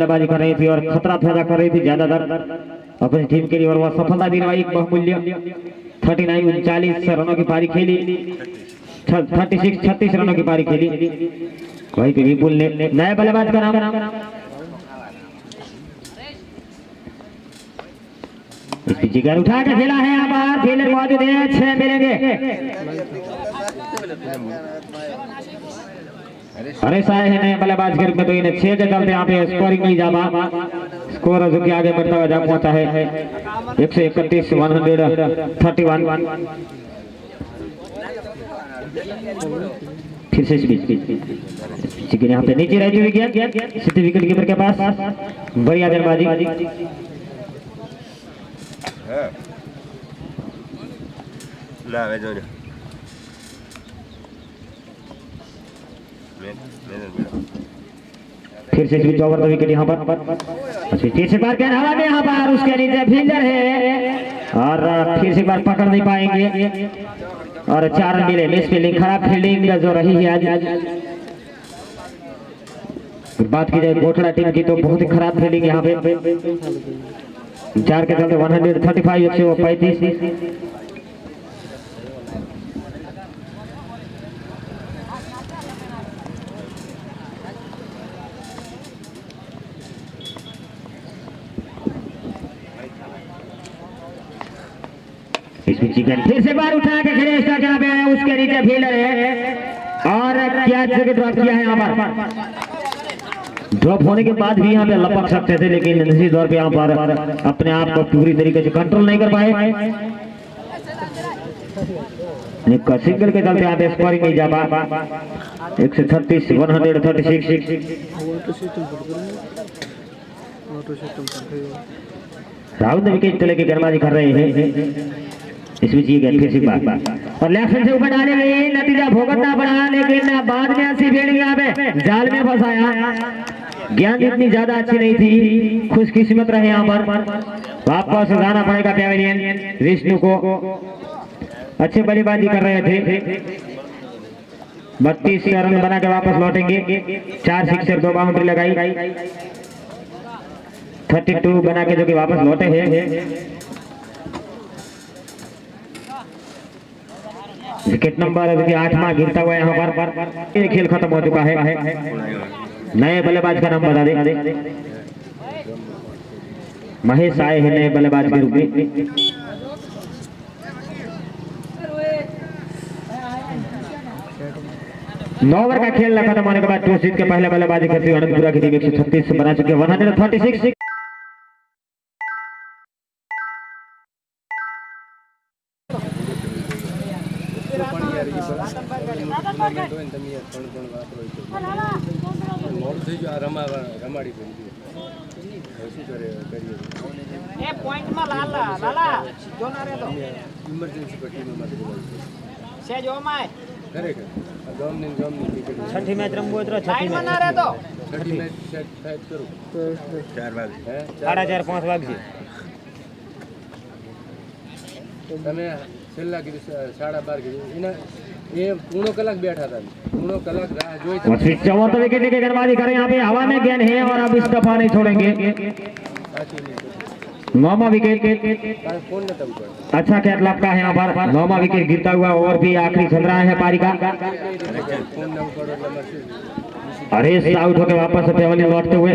बल्लेबाजी कर रही थी और खतरा पैदा कर रही थी ज्यादातर अपनी टीम के लिए और वह सफलता दिलवाई। बहुमूल्य 39 रनों की पारी खेली, 36 रनों की पारी खेली। वहीं पे विपुल ने नए बल्लेबाज का नाम इस पिच पर उठा के खेला है। यहाँ पर फील्डर मौजूद है, 6 मिलेंगे। अरे साहे है नए बल्लेबाज के रूप में, तो इन्हें 6 के चलते यहाँ पे स्कोरिंग नहीं जा पा। स्कोर जो कि आगे बढ़ता हुआ जा पहुंचा है 131 131। फिर से चिकन यहाँ पे नीचे रहती हुई गया सिटी विकेट कीपर के पास। बढ़िया गेंदबाजी फिर से स्विच ओवर द विकेट यहाँ पर। फिर से बार क्या हवा में यहाँ पर उसके नीचे फील्डर है और फिर से बार पकड़ नहीं पाएंगे और 4 रन मिले। मिस फील्डिंग, खराब फील्डिंग जो रही है आज। बात की जाए कोटड़ा टीम की तो बहुत ही खराब फील्डिंग यहाँ पे। 4 के चलते 135 135। फिर से बार उठा के खड़े जहाँ पे है उसके नीचे फील्डर है और क्या जगह ड्रॉप किया है। यहाँ पर ड्रॉप होने के बाद भी यहाँ पे लपक सकते थे, लेकिन निश्चित तौर पे यहाँ पर अपने आप को पूरी तरीके से कंट्रोल नहीं कर पाए। सिंगल के चलते यहाँ पे स्कोरिंग नहीं जा पा। 136 136। राहुल ने विकेट लेके गेंदबाजी कर रहे हैं। इसमें फिर से बात और लेफ्ट से ऊपर डाले गए, नतीजा भुगतना पड़ा, लेकिन बाद में ऐसी फील्डिंग यहाँ पे जाल में फंसाया। गेंद इतनी ज्यादा अच्छी नहीं थी, खुशकिस्मत रहे यहाँ पर। वापस जाना पड़ेगा पेवेलियन विष्णु को। अच्छे बल्लेबाजी कर रहे थे, 32 रन बना के वापस लौटेंगे। 4 सिक्सर 2 बाउंड्री लगाई, 32 बना के जो कि वापस लौटे हैं। विकेट नंबर 8वां गिरता हुआ यहाँ पर। एक खेल खत्म हो चुका है। नए बल्लेबाज का नाम बता दे। महेश आए हैं नए बल्लेबाज के रूप में। नौ ओवर का खेल खत्म होने के बाद टॉस जीत के पहले बल्लेबाजी करते हुए अनंतपुरा की टीम 136 बना चुके 136। छठी मैच रमबो तो छठी मैच ना रे तो छठी मैच सेट करो 4 वाग 4:30 5 वाग છે તમે છેલ્લા કીધું 12:30 કીધું એના ये पूर्ण कलाक बैठा था, पूर्ण कलाक राह जोई था। चौथा विकेट लेके गेंदबाजी करें यहाँ पे, हवा में गेंद है और अब इस दफा नहीं छोड़ेंगे। 9वां विकेट अच्छा कैटलॉग का है यहाँ पर। 9वां विकेट गिरता हुआ और भी आखिरी चल रहा है पारी का। अरे आउट होकर वापस पेवेलियन लौटते हुए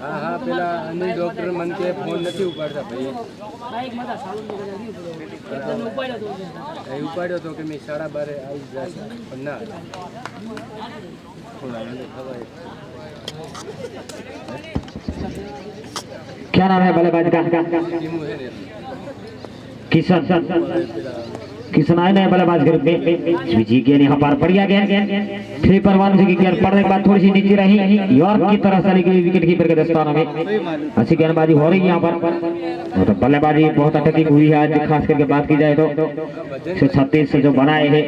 हाँ पेला अनिल डॉक्टर मन के फोन नहीं उपाड़ता भाई उपाड़ो तो कि मैं 12:30 आई जाए ना क्या नाम है बल्लेबाज का? किशन आए नए बल्लेबाज के रूप में। जी गेंद यहाँ पर बढ़िया गेंद 3 पर 1 की गेंद पड़ने के बाद थोड़ी सी नीचे रही, यॉर्क की तरह चली गई विकेट कीपर के दस्तानों में। अच्छी गेंदबाजी हो रही है यहाँ पर। तो बल्लेबाजी बहुत अटैकिंग हुई है आज, खास करके बात की जाए तो 136 जो बनाए हैं।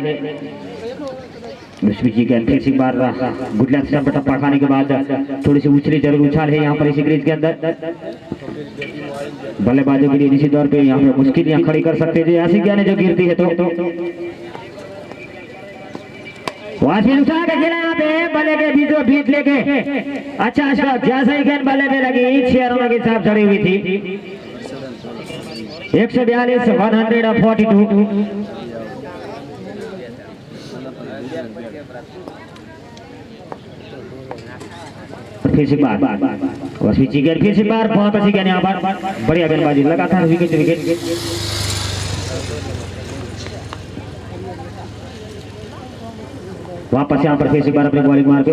जी गेंद फिर से बार गुडलैंड स्टंप पर टप्पा खाने के बाद थोड़ी सी उछली जरूर उछाल है यहाँ पर इसी क्रीज के अंदर। बल्लेबाजों के लिए निश्चित तौर पे यहाँ पे मुश्किल खड़ी कर सकते हैं ऐसी गेंद जो गिरती है तो वासिल उठा के खेला यहाँ पे बल्ले के बीचों बीच लेके अच्छा शॉट जैसे ही गेंद बल्ले पे लगी 6 रनों की छाप चढ़ी हुई थी 142 142 फिर से बार वासिल जी गेंद फिर से बार बहुत अच्छी गेंद यहाँ पर बढ़िया गेंदबाजी लगातार विकेट विकेट वापस यहाँ पर फिर से बार अपने बॉलिंग मार के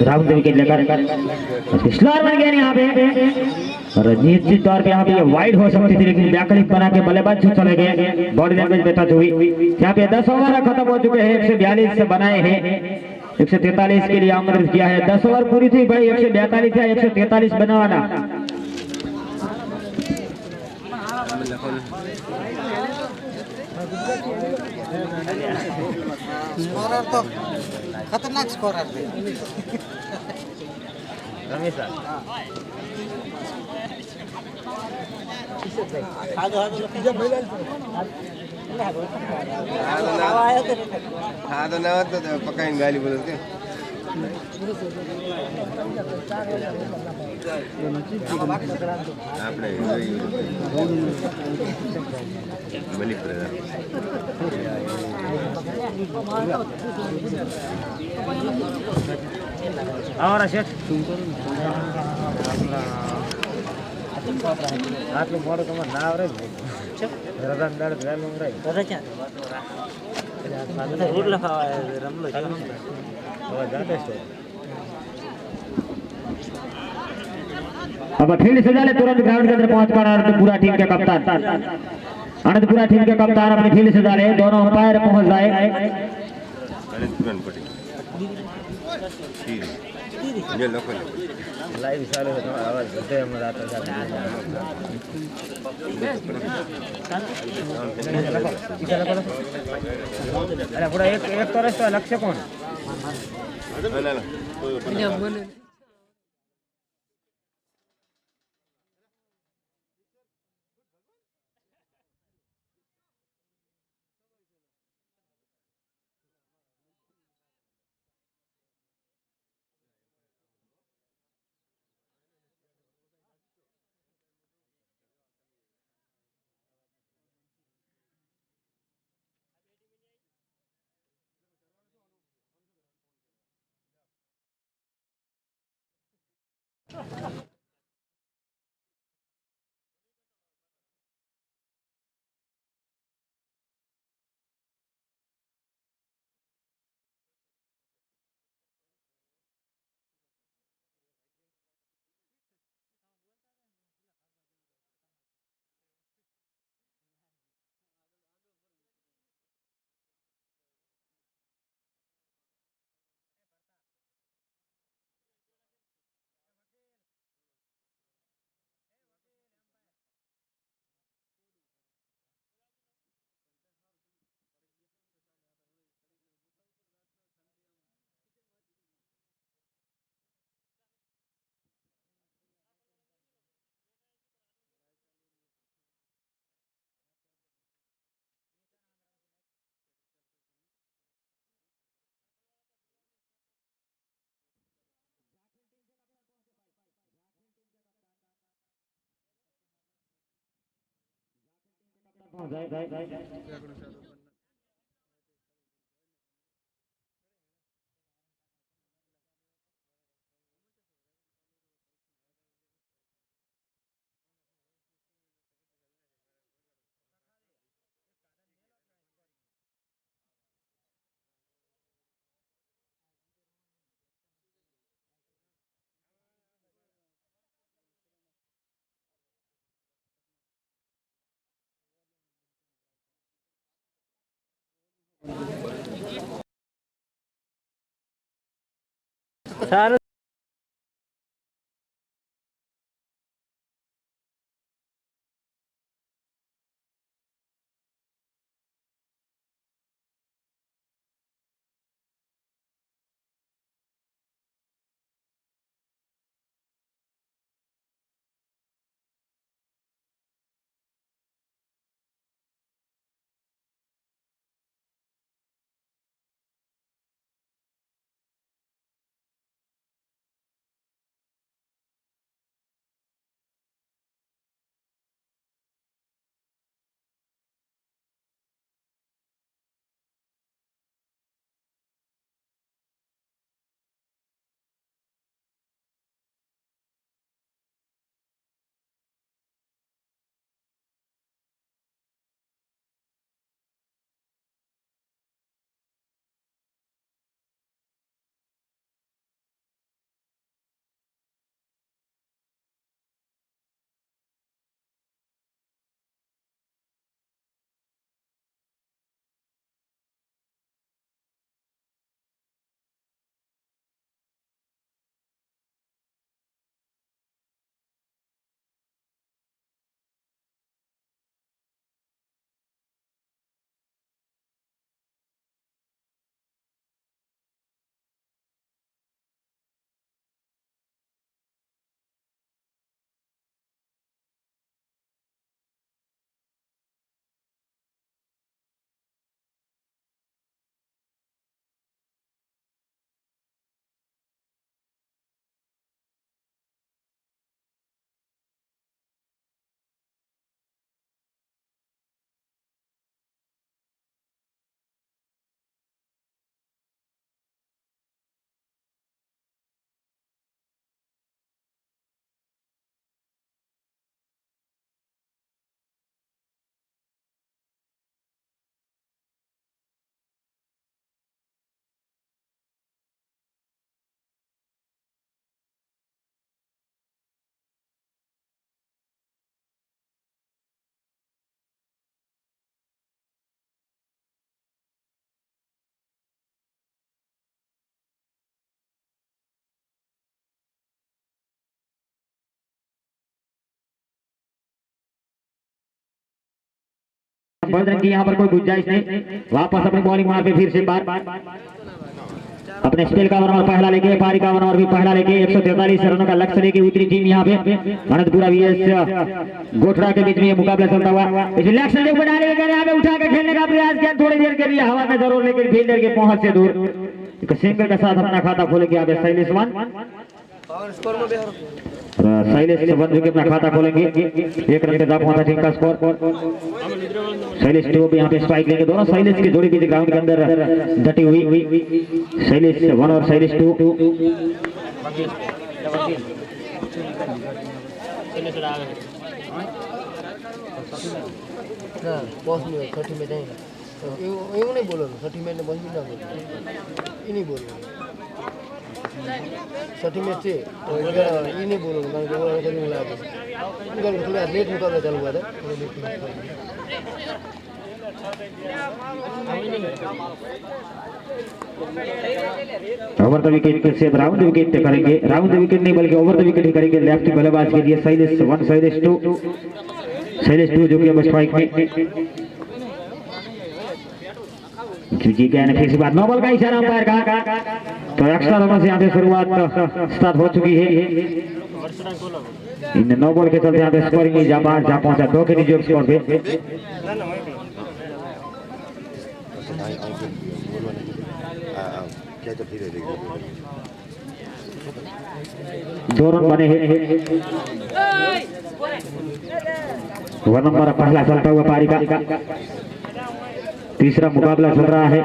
राहुल विकेट लेकर स्लोअर बन गया यहाँ पे और निश्चित तौर पे यहाँ पे ये वाइड हो सकती थी लेकिन व्याकलित बना के बल्लेबाज चले गए बॉडी लैंग्वेज पे टच हुई यहाँ पे 10 ओवर खत्म हो चुके हैं 142 से बनाए हैं 143 के लिए आमंत्रित किया है 10 ओवर पूरी थी भाई 142 या 143 बनवाना स्कोरर तो खतरनाक स्कोरर थे रमेश सर हाँ तो नवा तो पक्का गाली बोल के આપણે મલિક ahora શેઠ આટલું મોડું તમારે ના આવડે રદાન દાડ વેલું રહે રૂટ લખાવા રમલો હવે જાતે છે अब फील्ड से डाले तुरंत ग्राउंड के अंदर पहुंच कर पूरा टीम के कप्तान पूरा टीम के कप्तान अपने फील्ड से डाले दोनों अंपायर पहुंच जाए लाइव चालू है तुम्हारा आवाज होते हम रात अरे पूरा एक तो रस्ता लक्ष्य कौन सारे बजरंग की यहाँ पर कोई गुंजाइश नहीं। वापस अपनी बॉलिंग मार पे फिर से बार अपने स्पेल का ओवर पहला लेके पारी का ओवर भी पहला लेके 143 रनों का लक्ष्य लेके उतरी टीम यहाँ पे अनंतपुरा वीएस गोठरा के बीच में ये मुकाबला चलता हुआ। इस लक्ष्य से बनाने के आगे उठा के खेलने का प्रयास किया, थोड़ी देर के लिए हवा में जरूर, लेकिन फील्डर के पहुंच से दूर। सिंगल के साथ अपना खाता खोलेंगे यहाँ पे शैलेश वन, शैलेश से बंधु के अपना खाता खोलेंगे। 1 रन के साथ पहुंचा टीम का स्कोर। शैलेश टू भी यहाँ पे स्ट्राइक लेंगे, दोनों शैलेश की जोड़ी भी ग्राउंड के अंदर डटी हुई। शैलेश 1 और शैलेश 2। नहीं बोलो 30 मिनट बस भी ना बोलो, ये नहीं बोलो 30 मिनट से ये नहीं बोलो थोड़ा लेट मुकाबला चालू हुआ था। ओवर द विकेट से राउंड विकेट करेंगे, राउंड विकेट नहीं बल्कि ओवर द विकेट ही करेंगे। लेफ्ट बल्लेबाज के लिए शैलेश 1 शैलेश 2 जो कि अब स्ट्राइक में। जी कहने फिर से बात, 9 बॉल का इशारा अंपायर का, तो एक्स्ट्रा रनों से यहाँ पे शुरुआत स्टार्ट हो चुकी है। इन 9 बॉल के चलते यहाँ पे स्कोरिंग नहीं जा पहुंचा 2 के नीचे स्कोर पे। दो रन बने हैं। 1 नंबर पहला चलता हुआ पारी का, तीसरा मुकाबला चल रहा है।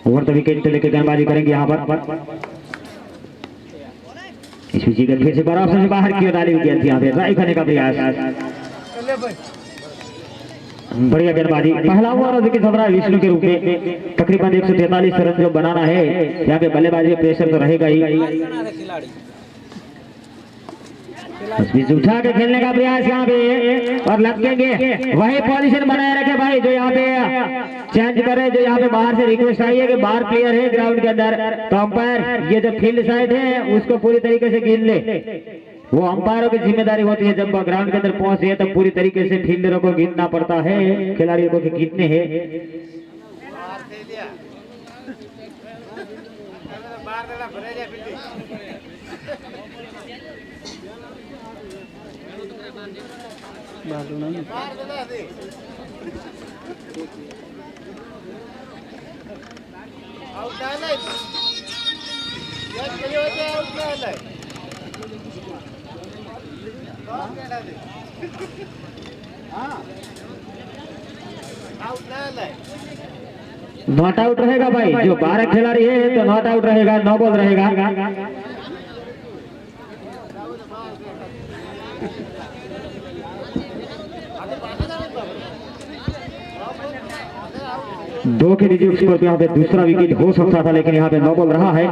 ओवर द विकेट लेके गेंदबाजी करेंगे यहाँ पर। इस बीच फिर से बराबर से बाहर की ओर डाली हुई गेंद यहाँ पे ड्राइव करने का प्रयास। बढ़िया गेंदबाजी, पहला ओवर विकेट खबरा विष्णु के रूप में। तकरीबन 143 रन जो बनाना है यहाँ पे बल्लेबाजी का प्रेशर तो रहेगा ही। उठा के खेलने का प्रयास यहाँ पे और लगेंगे, वही पोजीशन बनाए रखे भाई जो यहाँ पे चेंज करे, जो यहाँ पे बाहर से रिक्वेस्ट आई है कि बाहर प्लेयर है ग्राउंड के अंदर, तो अंपायर ये जो फील्ड साइड है उसको पूरी तरीके से गिन ले। वो अंपायरों की जिम्मेदारी होती है, जब ग्राउंड के अंदर पहुंचे है तब पूरी तरीके से फील्डरों को गिनना पड़ता है, खिलाड़ियों को गिनने हैं। नॉट आउट रहेगा भाई, जो 12 खिलाड़ी है तो नॉट आउट रहेगा, 9 बॉल रहेगा। दो के नीचे स्कोर पे यहाँ पे दूसरा विकेट हो सकता था, लेकिन यहाँ पे 9 बॉल रहा है।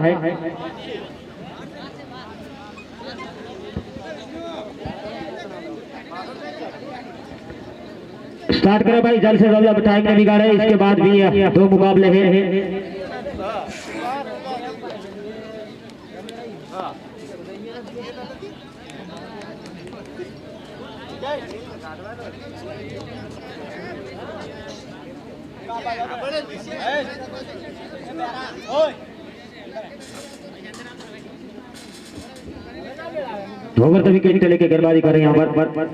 स्टार्ट करें भाई, जल्द से जल्द, अब टाइम नहीं बिगाड़े, इसके बाद भी 2 मुकाबले हैं। ओवर द विकेट लेके गेंदबाजी कर रहे हैं यहाँ पर।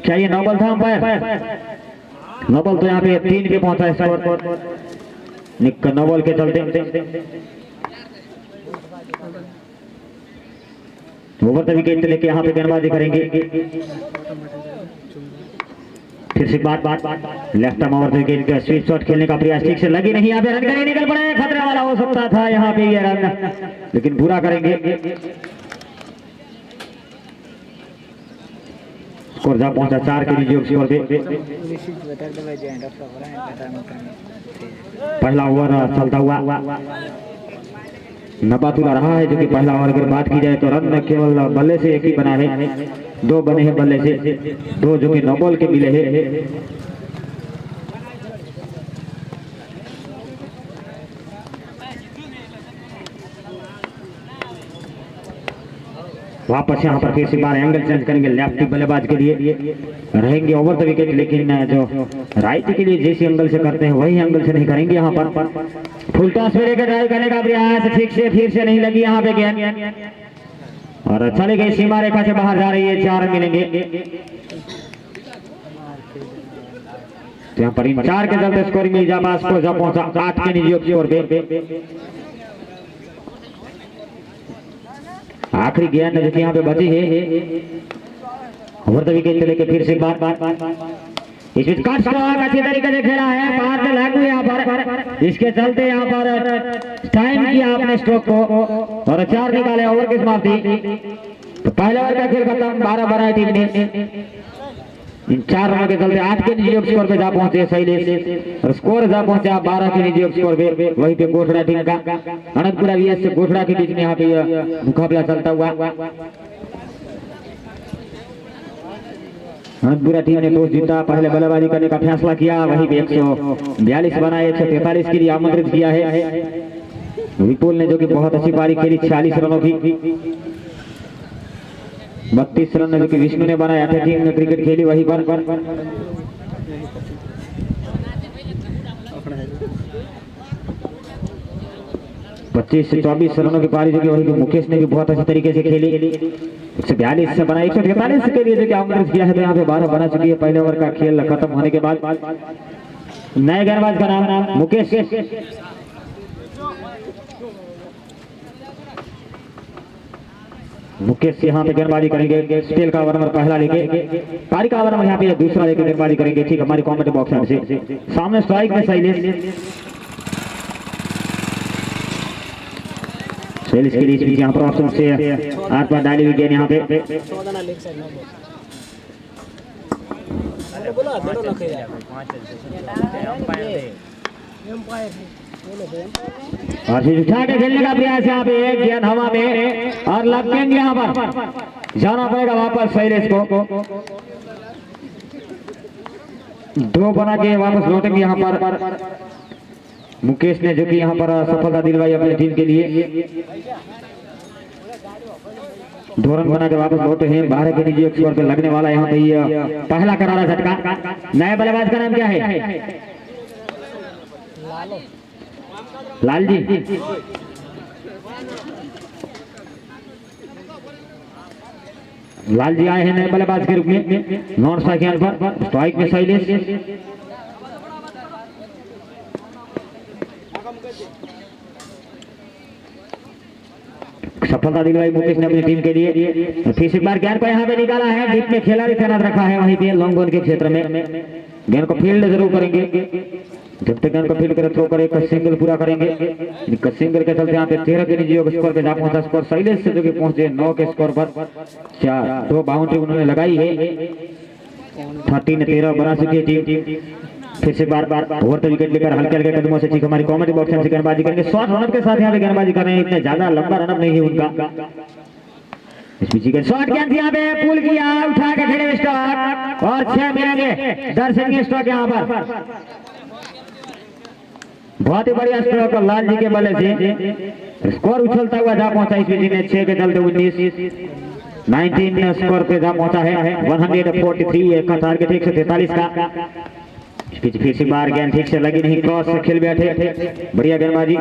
क्या ये 9 बॉल था अंपायर? 9 बॉल तो यहाँ पे 3 पे पहुंचा स्कोर, 9 बॉल के चलते। ओवर द विकेट लेके यहाँ पे गेंदबाजी करेंगे। फिर से बात left arm over the wicket का स्वीप शॉट खेलने का प्रयास ठीक से लगी नहीं, यहाँ पे रन करने निकल पड़े, खतरे वाला हो सकता था यहाँ पे ये रन, लेकिन पूरा करेंगे। स्कोर जा पहुंचा 4 के नीचे स्कोर पे। पहला ओवर चलता हुआ नबातुल्ला रहा है, जो कि पहला ओवर अगर बात की जाए तो रन केवल बल्ले से एक ही बना है, 2 बने हैं बल्ले से, 2 जो कि 9 बॉल के मिले हैं। वापस यहाँ पर फिर से बार एंगल चेंज करेंगे लेफ्टी बल्लेबाज के लिए रहेंगे ओवर द विकेट, लेकिन जो राइट के लिए जैसे एंगल से करते हैं वही एंगल से नहीं करेंगे। यहाँ पर फुल टॉस में लेकर ड्राइव करने का प्रयास ठीक से फिर से नहीं लगी यहाँ पे गेंद और चले गई सीमा रेखा से बाहर जा रही है। 4 रन मिलेंगे। यहाँ पर इन 4 के चलते स्कोरिंग में इजाफा स्कोर जब पहुंचा 8 के निजी स्कोर पे। आखिरी गेंद जो कि यहाँ पे बची है ओवर द विकेट लेके फिर से इस बीच कट स्ट्रोक अच्छी तरीके से खेला है, बाहर से लागू यहाँ पर, इसके चलते यहाँ पर टाइम किया आपने स्ट्रोक को और 4 निकाले। ओवर की समाप्ति। तो पहले ओवर का खेल खत्म। 12 बनाई टीम ने। इन 4 रनों के चलते 8 के निजी स्कोर पे जा पहुंचे शैलेश और स्कोर जा पहुंचा 12 के निजी स्कोर पे। वहीं पे गोठड़ा टीम का अनंतपुरा वीएस से गोठड़ा के बीच में यहाँ पे मुकाबला चलता हुआ। अनंतपुरा टीम ने टॉस जीता, पहले बल्लेबाजी करने का फैसला किया। वहीं पे 142 बनाए, 143 के लिए आमंत्रित किया है विपुल ने, जो कि बहुत अच्छी पारी खेली 46 रनों की। 32 रन जो कि विष्णु ने बनाया। टीम ने क्रिकेट खेली वहीं पर 25 से 24 रनों की पारी जो कि वहीं मुकेश ने भी बहुत अच्छी तरीके से खेली। 142 से बना 143 के लिए जो कि आमंत्रित किया है। तो यहाँ पे 12 बना चुकी है पहले ओवर का खेल खत्म होने के बाद। नए गेंदबाज का नाम मुकेश। मुकेश यहाँ पे गेंदबाजी करेंगे। स्पेल का ओवर नंबर पहला लेके, पारी का ओवर नंबर यहाँ पे दूसरा लेके गेंदबाजी करेंगे। ठीक हमारी कॉमेंट बॉक्स से सामने स्ट्राइक में शैलेश के लिए यहाँ पर ऑप्शन से 8 पर डाली हुई गेंद यहाँ पे और फिर उठा के खेलने का प्रयास यहाँ पे। एक गेंद हवा में और लगेंगे यहाँ पर, जाना पड़ेगा वापस शैलेश को। 2 बना के वापस लौटेंगे यहाँ पर मुकेश ने, जो कि यहाँ पर सफलता दिलवाई अपनी टीम के लिए। 2 रन बना के वापस लौटे हैं। 12 के निजी स्कोर पे लगने वाला यहाँ पे पहला करारा झटका। नए बल्लेबाज का नाम क्या है? लाल जी। लाल जी आए हैं नए बल्लेबाज के रूप में। नॉन स्ट्राइक पर स्ट्राइक में शैलेश। सफलता दिलवाई मुकेश ने अपनी टीम के लिए। फिर एक बार गेंद को यहाँ पे निकाला है, बीच में खिलाड़ी तैनात रखा है वहीं पे लॉन्ग ऑन के क्षेत्र में। गेंद को फील्ड जरूर करेंगे, जब तक गेंद को फील्ड करे थ्रो करे, एक सिंगल पूरा करेंगे। सिंगल के चलते यहाँ पे 13 के निजी स्कोर पे जा पहुंचा स्कोर शैलेश से, जो कि पहुंचे 9 के स्कोर पर। 2 बाउंड्री उन्होंने लगाई है। 13 बना चुकी है टीम। फिर से बार ओवर द विकेट लेकर हल्के हल्के कदमों से ठीक हमारी कॉमेडी बॉक्स से गेंदबाजी करेंगे। शॉर्ट रनअप के साथ यहाँ पे गेंदबाजी कर रहे हैं, इतने ज्यादा लंबा रनअप नहीं है उनका। इस बीच के शॉर्ट गेंद यहाँ पे पुल किया, उठा के खेले स्टॉक और 6 मिलेंगे दर्शक स्टॉक यहाँ पर। बहुत ही बढ़िया स्ट्रोक लाल जी के बल्ले से स्कोर उछलता हुआ जा पहुंचा। इस बीच में 6 के चलते 19 स्कोर पे जा पहुंचा है। 143 का टारगेट 143 का। फिर से बार गेंद ठीक से लगी नहीं, क्रॉस से खेल बैठे। बढ़िया गेंदबाजी।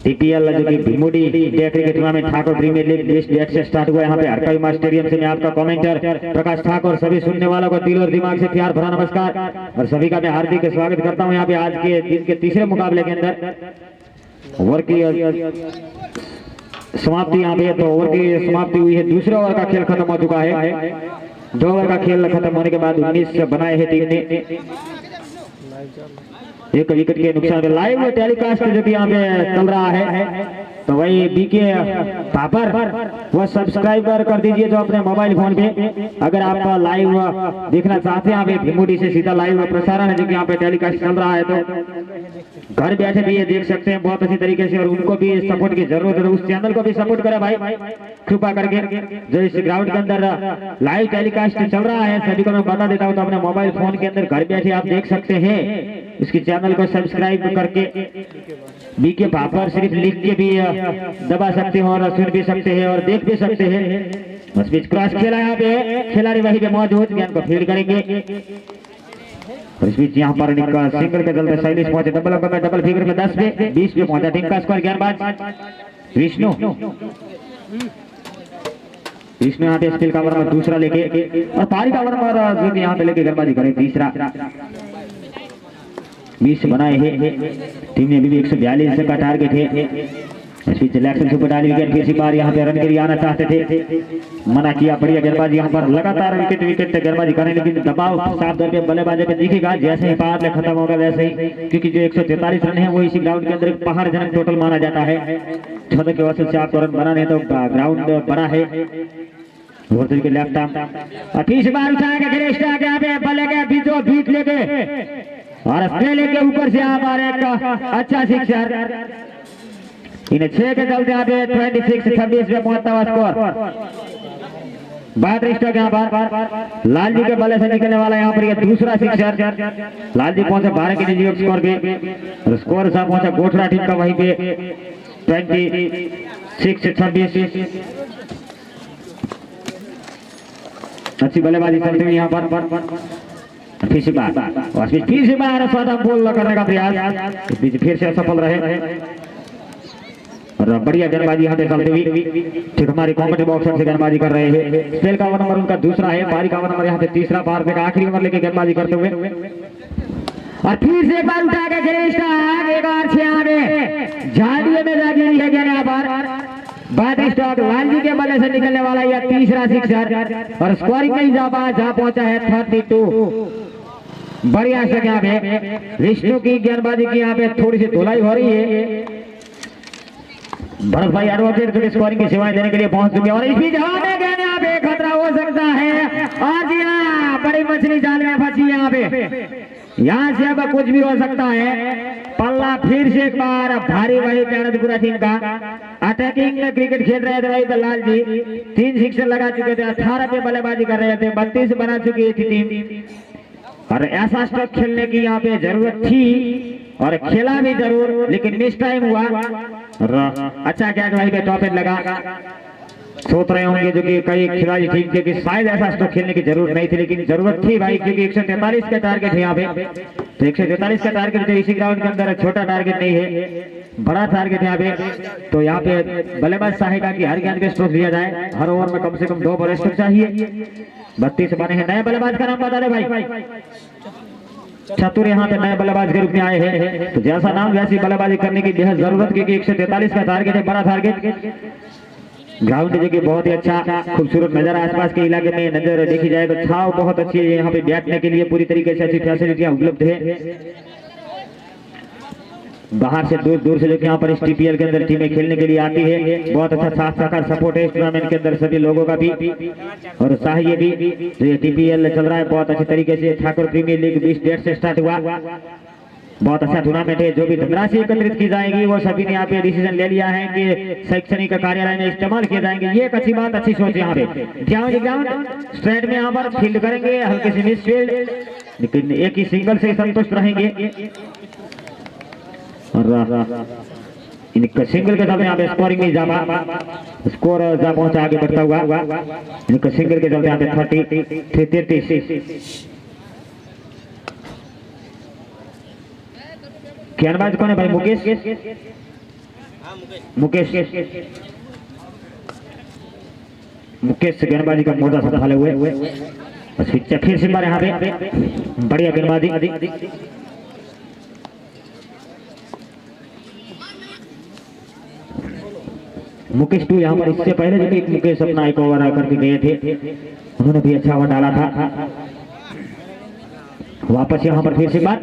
टीपीएल जो कि भीमुडी cricket tournament Thakur premier league list bat से स्टार्ट हुआ यहाँ पे हरकाई स्टेडियम से। मैं आपका कमेंटर प्रकाश ठाकुर सभी सुनने वालों को दिल और दिमाग से प्यार भरा नमस्कार और सभी का मैं हार्दिक स्वागत करता हूँ यहाँ पे आज के दिन के तीसरे मुकाबले के अंदर। ओवर की समाप्ति यहाँ पे, तो ओवर की समाप्ति हुई है। दूसरे ओवर का खेल खत्म हो चुका है। 2 ओवर का खेल खत्म होने के बाद 19 बनाए हैं टीम ने। 1 विकेट के नुकसान पे लाइव टेलीकास्ट जो कि यहाँ पे चल रहा है, तो वही बीके पापर वो सब्सक्राइबर कर दीजिए जो अपने मोबाइल फोन पे। अगर आप लाइव देखना चाहते हैं यहाँ पे भीमुडी से सीधा लाइव प्रसारण है जो कि यहाँ पे टेलीकास्ट चल रहा है, तो घर बैठे भी ये देख सकते हैं बहुत अच्छी तरीके से। और उनको भी सपोर्ट की जरूरत है, उस चैनल को भी सपोर्ट करें भाई कृपा करके। जो इस ग्राउंड के अंदर लाइव टेलीकास्ट चल रहा है सभी को मैं बता देता हूँ, तो अपने मोबाइल फोन के अंदर घर बैठे आप देख सकते हैं। इसकी चैनल को सब्सक्राइब करके बीके पापर सिर्फ लिख के भी दबा सकते हैं और सुन भी सकते हैं और देख भी सकते हैं। बस बीच क्रॉस खेला यहाँ पे, खिलाड़ी वहीं पे मौजूद, गेंद को फील्ड करेंगे। और इस बीच यहाँ पर सिंगल के चलते शैलेश पहुंचे डबल अंक में, डबल फिगर में 10 पे 20 पे पहुंचा टीम का स्कोर। गेंदबाज विष्णु यहाँ पे स्किल का ओवर दूसरा लेके और पारी का ओवर जो कि यहाँ पे लेके गेंदबाजी करें तीसरा। 20 बनाए हैं टीम ने, अभी भी 142 का टारगेट है। इस बीच इलेक्शन सुपर डाली विकेट, किसी बार यहाँ पे रन के लिए आना चाहते थे, मना किया। बढ़िया गेंदबाजी यहाँ पर, लगातार विकेट गेंदबाजी करें, लेकिन दबाव साफ तौर पे बल्लेबाजी पे दिखेगा जैसे ही पार खत्म होगा वैसे ही, क्योंकि जो 143 रन है वो इसी ग्राउंड के अंदर एक पहाड़ जनक टोटल माना जाता है। 14 के वजह से आपको रन बनाने तो ग्राउंड बड़ा है। के लेफ्ट आर्म तीसरी बार उठाएगा गिरीश आगे बल्ले के बीचों बीच लेके और पहले के ऊपर से आप आ रहे अच्छा सिक्सर। इन्हें 6 के चलते यहाँ पे 26-26 में पहुंचता हुआ स्कोर। बात स्टॉक यहाँ पर लाल जी के बल्ले से निकलने वाला यहाँ पर ये दूसरा सिक्सर। लाल जी पहुंचे 12 के निजी स्कोर पे और स्कोर साहब पहुंचा गोठरा टीम का वहीं पे 26-26। अच्छी बल्लेबाजी चलती हुई यहाँ पर फिर से बार स्वादा बोल करने का प्रयास, इस बीच फिर से असफल रहे और बढ़िया गेंदबाजी यहाँ पे चलती हुई। ठीक हमारी कॉमेडी बॉक्सर से गेंदबाजी कर रहे हैं। स्पेल का ओवर नंबर उनका दूसरा है, पारी का ओवर नंबर यहाँ पे तीसरा, पार पे आखिरी ओवर लेके गेंदबाजी करते हुए और फिर से एक बार उठा के गिरीश एक बार से आगे झाड़ियों में जाके है यहाँ पर। बात स्टॉक लाल जी के बल्ले से निकलने वाला यह तीसरा सिक्सर और स्कोरिंग में जहाँ पहुंचा है 32। बढ़िया से यहाँ पे विष्णु की गेंदबाजी की यहाँ पे थोड़ी सी धुलाई हो रही है। भरत भाई एडवोकेट जो स्कोरिंग की सेवाएं देने के लिए पहुंच चुके हैं और इस बीच यहाँ पे खतरा हो सकता है। और जी हाँ, बड़ी मछली जाल में फंसी यहाँ पे, यहाँ से अब कुछ भी हो सकता है। पल्ला फिर से एक बार भारी वही पूरा टीम का अटैकिंग क्रिकेट खेल रहे थे भाई लाल जी। 3 सिक्सर लगा चुके थे, 18 पे बल्लेबाजी कर रहे थे, 32 बना चुकी थी टीम और ऐसा स्ट्रोक खेलने की यहाँ पे जरूरत थी और खेला भी जरूर, लेकिन मिस टाइम हुआ। अच्छा क्या भाई पे टॉप लगा, सोच रहे होंगे जो कि कई खिलाड़ी ठीक थे कि शायद ऐसा स्ट्रोक खेलने की जरूरत नहीं थी, लेकिन जरूरत थी भाई, क्योंकि 143 का टारगेट है यहाँ पे। तो 143 का टारगेट तो इसी ग्राउंड के अंदर छोटा टारगेट नहीं है, बड़ा टारगेट यहाँ पे। तो यहाँ पे बल्लेबाज चाहेगा कि हर गेंद पे स्ट्रोक दिया जाए, हर ओवर में कम से कम 2 बड़े स्ट्रोक चाहिए। 32 बने हैं। नए बल्लेबाज का नाम बता दे भाई, चतुर यहाँ पे नए बल्लेबाज के रूप में आए हैं। तो जैसा नाम वैसी बल्लेबाजी करने की बेहद जरूरत, क्योंकि 143 का टारगेट है, बड़ा टारगेट। ग्राउंड देखिए बहुत ही अच्छा खूबसूरत नजर, आसपास के इलाके में नजर देखी जाए तो छाव बहुत अच्छी है यहाँ पे, बैठने के लिए पूरी तरीके से अच्छी फैसिलिटियां उपलब्ध है। बाहर से दूर दूर से जो यहाँ पर इस टीपीएल के अंदर टीमें खेलने के लिए आती है। बहुत अच्छा साथ साकार सपोर्ट है इस टूर्नामेंट के अंदर सभी लोगों का भी और चाहिए भी। तो ये टीपीएल चल रहा है बहुत अच्छे तरीके से। ठाकुर प्रीमियर लीग 20 डेट से स्टार्ट हुआ, बहुत अच्छा टूर्नामेंट है। जो भी धनराशि एकत्रित की जाएगी वो सभी ने यहाँ पे डिसीजन ले लिया है कि शैक्षणिक कार्यालय में इस्तेमाल किए जाएंगे। ये एक अच्छी बात, अच्छी सोच यहाँ पे। ग्राउंड स्ट्रेट में यहाँ पर फील्ड करेंगे, हल्के से मिस फील्ड, लेकिन एक ही सिंगल से संतुष्ट रहेंगे और इनका सिंगल के चलते यहाँ पे स्कोरिंग में स्कोर जा पहुंचा आगे बढ़ता हुआ। इनका सिंगल के चलते यहाँ पे 33। गेंदबाज कौन है भाई? मुकेश गेंदबाजी का मोजा संभाले हुए फिर से बार यहाँ पे बढ़िया गेंदबाजी। मुकेश 2 यहाँ पर इससे पहले जो एक मुकेश अपना एक ओवर करके गए थे, उन्होंने भी अच्छा ओवर डाला था। वापस यहाँ पर फिर से बात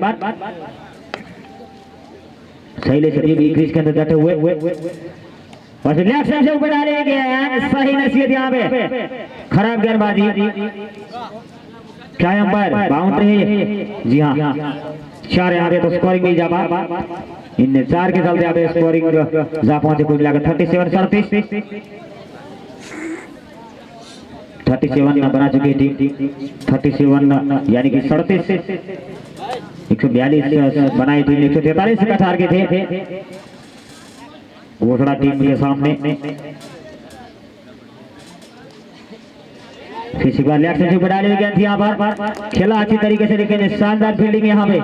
शैलेश भी क्रीज के अंदर बैठे हुए और लेफ्ट साइड से ऊपर डालेंगे, सही नसीहत यहाँ पे। खराब गेंदबाजी, क्या अंपायर बाउंड्री है? जी हाँ, 4 यहाँ पे तो स्कोरिंग नहीं जा पा। इन 4 के चलते यहाँ पे स्कोरिंग जा पहुंचे कुछ मिलाकर 37 बना चुकी टीम। 37 यानी कि 37 142 बनाई थी। 143 का टारगेट है। घोषणा टीम के सामने फिर से बार लेफ्ट से डाली हुई गेंद थी यहाँ पर, खेला अच्छी तरीके से, लेकिन शानदार फील्डिंग यहाँ पे।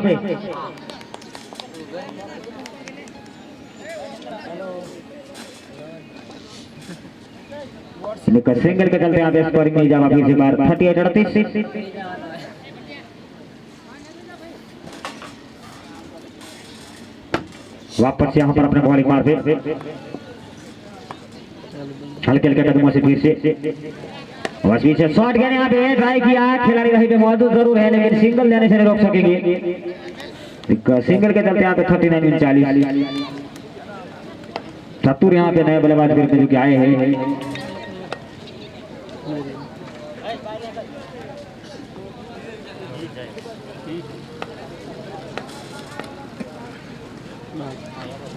सिंगल के चलते यहाँ पे स्कोरिंग नहीं जावा फिर से बार 38-38। वापस यहाँ पर अपने बॉलिंग मार पे हल्के हल्के कदमों से फिर से वसी से शॉट गया यहाँ पे, ट्राई किया, खिलाड़ी वहीं पे मौजूद जरूर है लेकिन सिंगल लेने से नहीं रोक सकेंगे। सिंगल के चलते यहाँ पे 39-39। चतुर यहाँ पे नए बल्लेबाज जो कि आए हैं।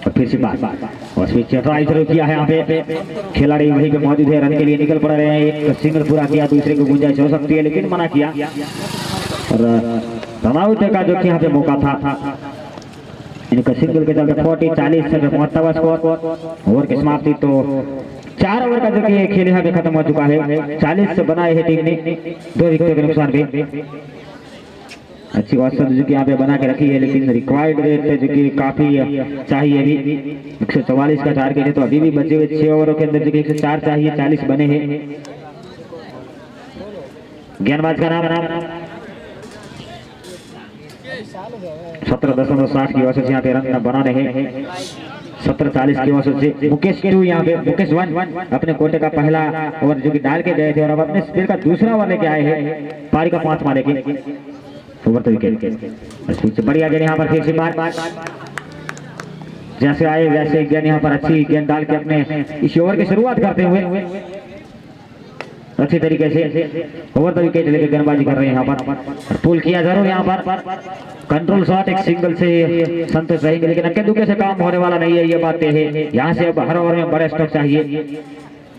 फिर से बात और स्विच ट्राई शुरू किया है यहाँ पे, खिलाड़ी वहीं पे मौजूद है, रन के लिए निकल पड़ रहे हैं। एक सिंगल पूरा किया, दूसरे को गुंजाइश हो सकती है लेकिन मना किया और रनआउट का जो कि यहाँ पे मौका था। इनका सिंगल के चलते 40-40 से 75 स्कोर। ओवर की समाप्ति तो 4 ओवर का जो कि खेल यहाँ पे खत्म हो चुका है। 40 से बनाए है टीम ने, 2 विकेट के नुकसान पे। अच्छी औसत जो कि यहाँ पे बना के रखी है लेकिन रिक्वायर्ड रेट जो कि काफी चाहिए अभी 144 का टारगेट है, तो अभी भी बचे हुए 6 ओवरों के अंदर जो कि 104 चाहिए, 40 बने हैं। गेंदबाज का नाम 17.60 की औसत यहाँ पे रन बना रहे हैं। 17-40 की औसत से मुकेश 2 यहाँ पे, मुकेश 1 अपने कोटे का पहला ओवर जो कि डाल के गए थे और अब अपने स्पेल का दूसरा ओवर लेके आए हैं। पारी का 5 मारे के ओवर तो विकेट बढ़िया गेंद यहाँ पर फिर से बार जैसे आए वैसे गेंद यहाँ पर अच्छी गेंद डाल के अपने इस ओवर की शुरुआत करते हुए अच्छी तरीके से ओवर द विकेट लेके गेंदबाजी कर रहे हैं यहाँ पर। पुल किया जरूर यहाँ पर, कंट्रोल शॉट एक सिंगल से संतोष रहेंगे लेकिन अक्के दुक्के से काम होने वाला नहीं है, ये बात है। यहाँ से अब हर ओवर में बड़े स्ट्रोक चाहिए,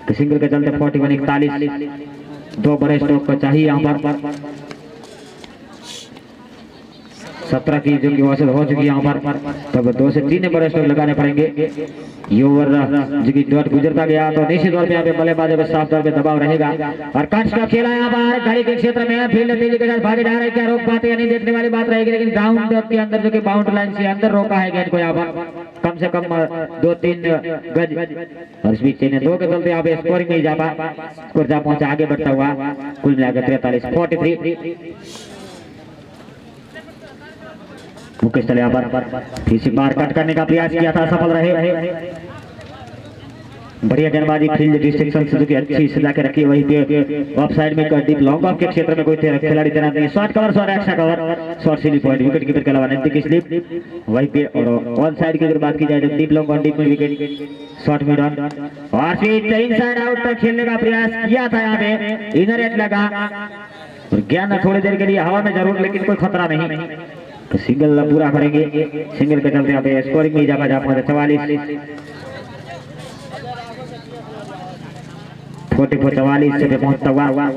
तो सिंगल के चलते 41-41 2 बड़े स्ट्रोक चाहिए यहाँ पर। 17 की जो कि औसत हो चुकी है यहाँ पर, तब 2 से 3 बड़े स्ट्रोक लगाने पड़ेंगे। ये ओवर जो कि डॉट गुजरता गया तो निश्चित तौर पे यहाँ पे बल्लेबाजों पे साफ तौर पे दबाव रहेगा। और कट का खेला यहाँ पर घड़ी के क्षेत्र में, फील्ड तेजी के साथ भागे जा रहे हैं, क्या रोक पाते या नहीं देखने वाली बात रहेगी, लेकिन ग्राउंड के अंदर जो कि बाउंड्री लाइन से अंदर रोका है गेंद को यहाँ पर कम से कम 2-3 गज। और इस बीच ने 2 के चलते यहाँ पे स्कोरिंग नहीं जा पा, स्कोर जा पहुंचा आगे बढ़ता हुआ, कुल मिलाकर 43-43। मुकेश चले यहाँ पर फिर से बार कट करने का प्रयास किया था, सफल रहे। बढ़िया गेंदबाजी, फील्ड डिस्ट्रिक्शन से जो कि अच्छी सजा के रखी है। वहीं पे ऑफ साइड में डीप लॉन्ग ऑफ के क्षेत्र में कोई खिलाड़ी तैनात नहीं। Short cover, short extra cover, short silly point, wicket keeper के अलावा नजदीकी स्लिप वहीं पे। और ऑन साइड की अगर बात की जाए तो डीप लॉन्ग ऑन डीप में विकेट, शॉर्ट मिड ऑन और फिर इनसाइड आउट तक खेलने का प्रयास किया था। यहाँ पे इनर एट लगा और ज्ञान थोड़ी देर के लिए हवा में जरूर, लेकिन कोई खतरा नहीं, तो सिंगल पूरा करेंगे। सिंगल के चलते यहाँ पे स्कोरिंग नहीं जा पहुंचा 44 से पहुंचता हुआ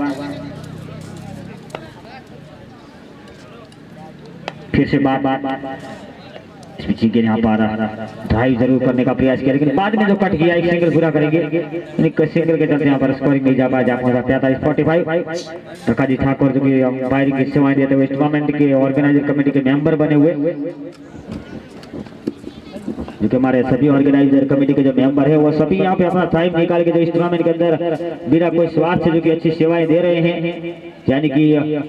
फिर से बात के यहाँ पर ड्राइव जरूर करने का प्रयास किया, लेकिन बाद में जो कट किया एक सिंगल पूरा करेंगे। सिंगल के चलते यहाँ पर स्कोरिंग नहीं जा पहुंचा 45-45। प्रकाश ठाकुर जो कि अंपायरिंग की सेवाएं देते हुए इस टूर्नामेंट के ऑर्गेनाइजर कमेटी के मेंबर बने हुए, जो कि हमारे सभी ऑर्गेनाइजर कमेटी के जो मेंबर है वो सभी यहाँ पे अपना टाइम निकाल के जो इस टूर्नामेंट के अंदर बिना कोई स्वार्थ से जो कि अच्छी सेवाएं दे रहे हैं। यानी कि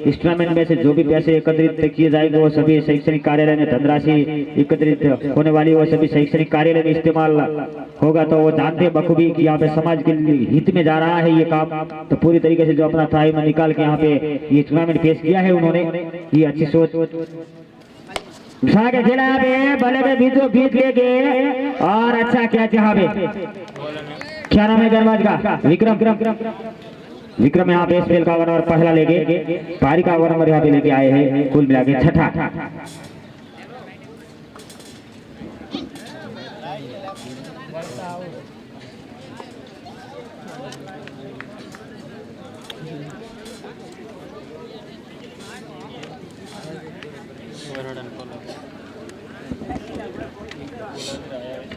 इस टूर्नामेंट में से जो भी पैसे एकत्रित किए जाएंगे वो सभी शैक्षणिक कार्यालय में, धनराशि एकत्रित होने वाली वो सभी शैक्षणिक कार्यालय में इस्तेमाल होगा। तो वो जानते हैं बखूबी कि यहाँ पे समाज के हित में जा रहा है ये काम, तो पूरी तरीके से जो अपना टाइम निकाल के यहाँ पे ये टूर्नामेंट पेश किया है उन्होंने, ये अच्छी सोच के खेला यहाँ पे, भले में बीचों बीच लेके और अच्छा क्या जहाँ पे क्या नाम है गेंदबाज का, विक्रम यहाँ पे स्पेल का ओवर और पहला लेके पारी का ओवर यहाँ पे लेके आए हैं, कुल मिला के 6ठा।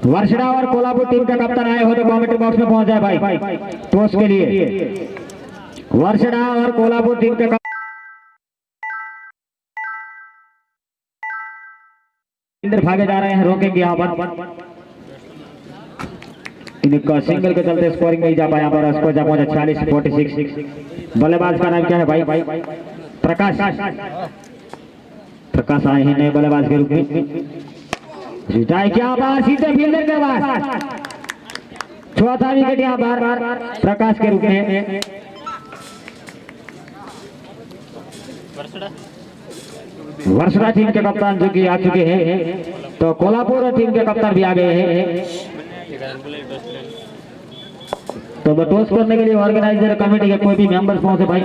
वर्षड़ा और कोल्हापुर टीम का कप्तान आए हो तो कमेंट्री बॉक्स में पहुंच जाए भाई टॉस के लिए। वर्षड़ा और कोल्हापुर टीम का इंद्र भागे जा रहे हैं, रोकेंगे यहाँ पर। इनका सिंगल के चलते स्कोरिंग नहीं जा पाया पर स्कोर जा पहुंचा 46-46। बल्लेबाज का नाम क्या है भाई? प्रकाश। प्रकाश आए हैं नए बल्लेबाज के रूप में। रिटाई क्या बार सीधे फील्डर के पास, चौथा विकेट यहाँ बार प्रकाश के रूप में। वर्षड़ा टीम के कप्तान जो कि आ चुके हैं, तो कोल्हापुर टीम के कप्तान भी आ गए हैं। तो टॉस करने के लिए ऑर्गेनाइजर कमेटी के कोई भी मेंबर्स पहुंचे भाई।